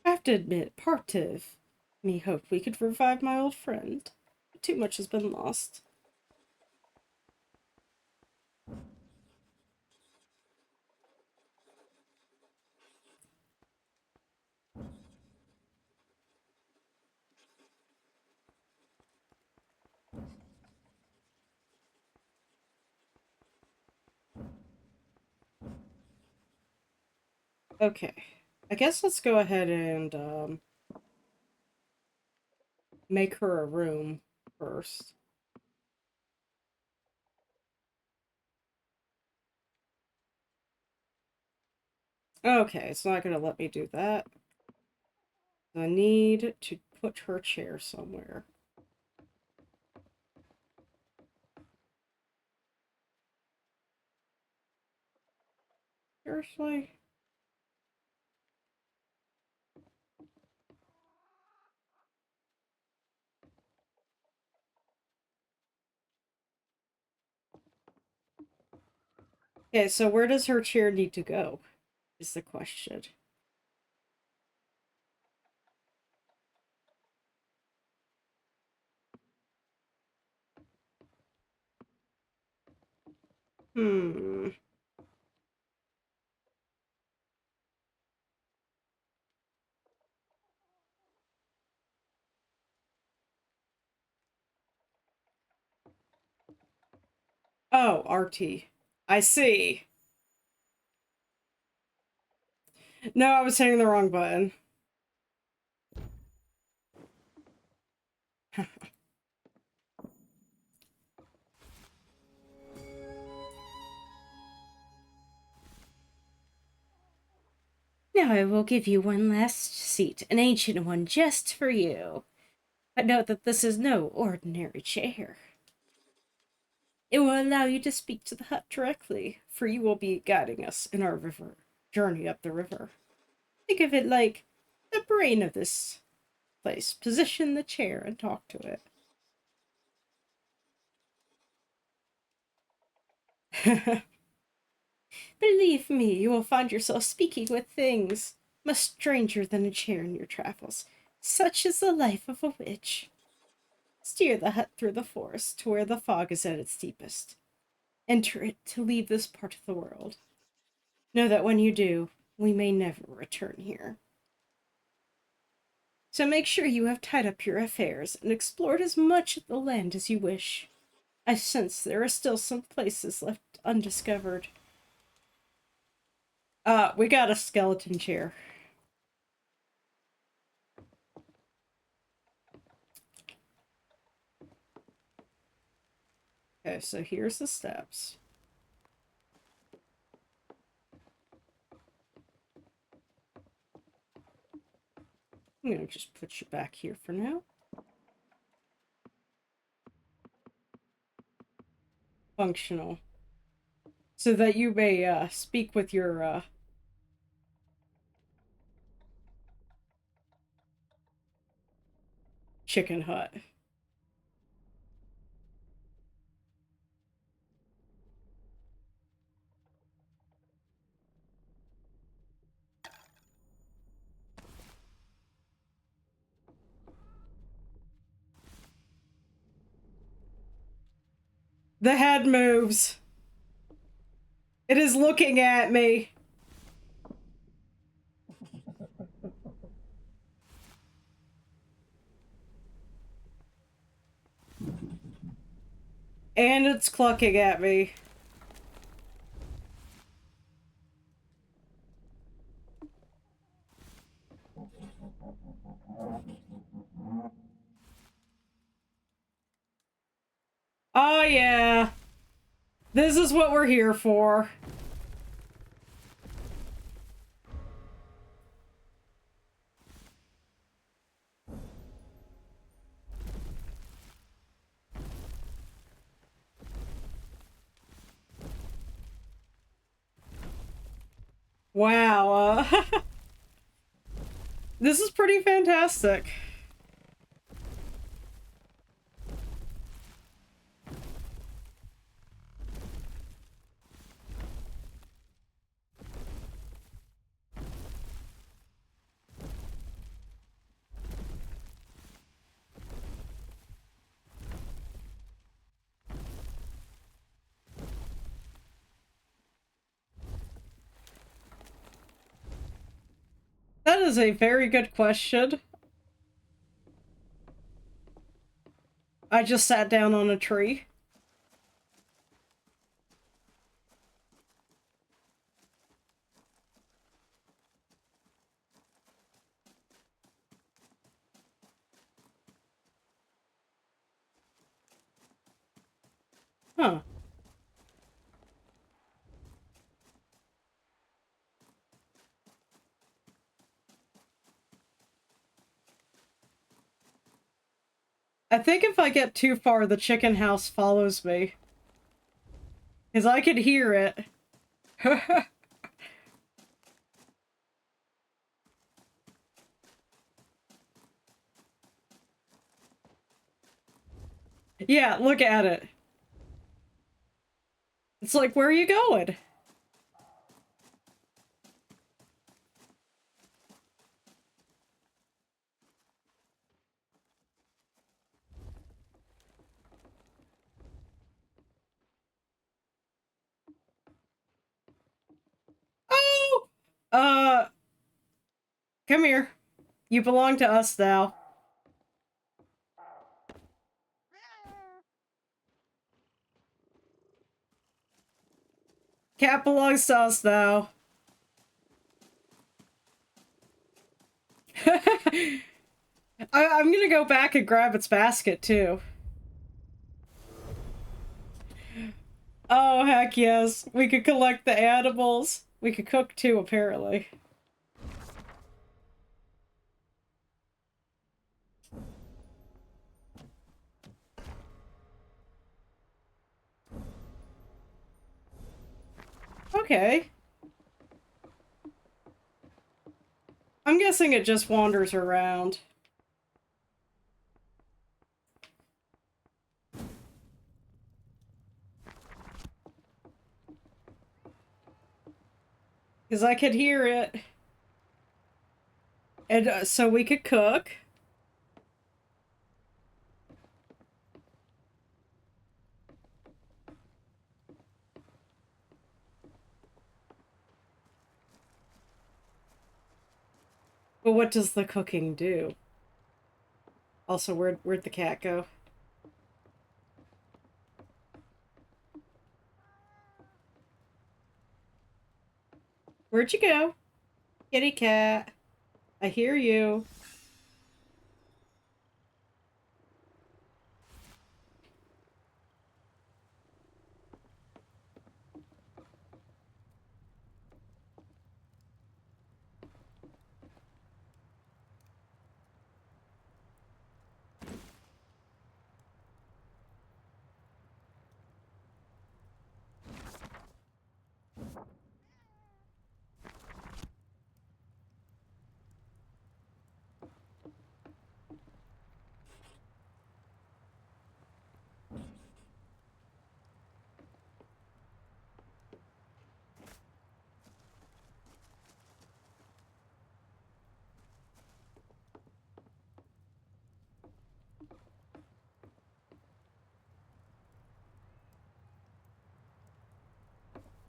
S1: I have to admit, part of me hoped we could revive my old friend. Too much has been lost. Okay. I guess let's go ahead and make her a room first. Okay, it's not gonna let me do that. I need to put her chair somewhere. Seriously? Okay, so where does her chair need to go? Is the question. Hmm. Oh, RT. I see. No, I was hitting the wrong button.
S2: Now I will give you one last seat, an ancient one just for you. But note that this is no ordinary chair. It will allow you to speak to the hut directly, for you will be guiding us in our river journey up the river. Think of it like the brain of this place. Position the chair and talk to it. Believe me, you will find yourself speaking with things much stranger than a chair in your travels. Such is the life of a witch. Steer the hut through the forest to where the fog is at its deepest. Enter it to leave this part of the world. Know that when you do, we may never return here. So make sure you have tied up your affairs and explored as much of the land as you wish. I sense there are still some places left undiscovered. We got a skeleton chair. Okay, so here's the steps. I'm gonna just put you back here for now. Functional.
S1: so that you may speak with your chicken hut. The head moves. It is looking at me. And it's clucking at me. Oh yeah. This is what we're here for. Wow. This is pretty fantastic. That is a very good question. I just sat down on a tree. Huh. I think if I get too far, the chicken house follows me. Because I could hear it. Yeah, look at it. It's like, where are you going? Oh! Come here. You belong to us now. Cat belongs to us now. I'm gonna go back and grab its basket, too. Oh, heck yes. We could collect the animals. We could cook, too, apparently. Okay. I'm guessing it just wanders around. Because I could hear it. And so we could cook. But what does the cooking do? Also, where'd the cat go? Where'd you go? Kitty cat. I hear you.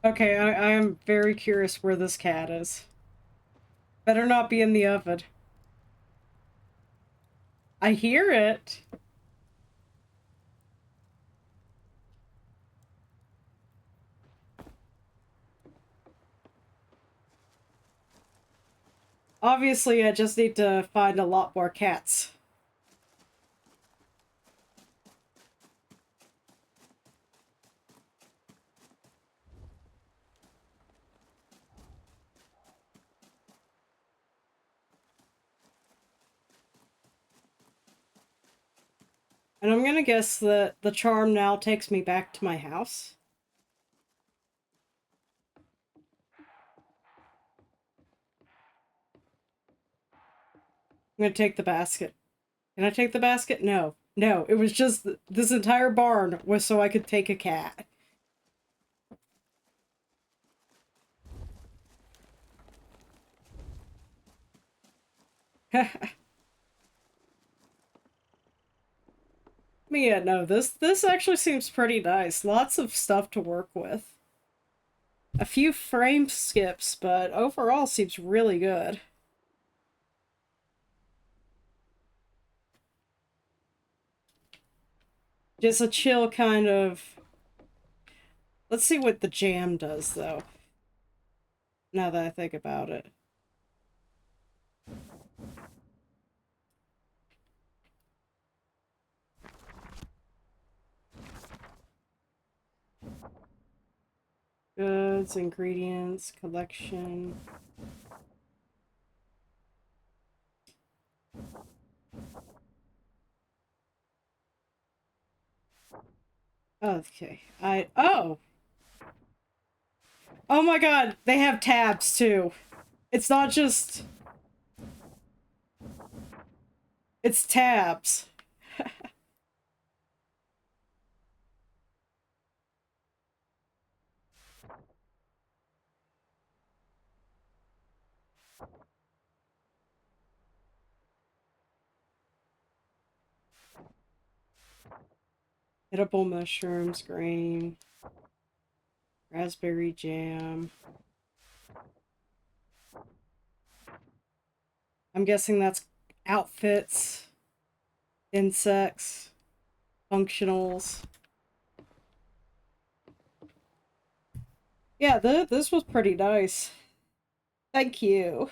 S1: Okay, I am very curious where this cat is. Better not be in the oven. I hear it. Obviously, I just need to find a lot more cats. And I'm gonna guess that the charm now takes me back to my house. I'm gonna take the basket. Can I take the basket? No. No, it was just this entire barn was so I could take a cat. Yeah, no, this actually seems pretty nice. Lots of stuff to work with. A few frame skips, but overall seems really good. Just a chill kind of... Let's see what the jam does, though. Now that I think about it. Goods, ingredients, collection. Okay, oh! Oh my god, they have tabs, too. It's not just... It's tabs. Edible mushrooms, grain, raspberry jam. I'm guessing that's outfits, insects, functionals. Yeah, this was pretty nice. Thank you.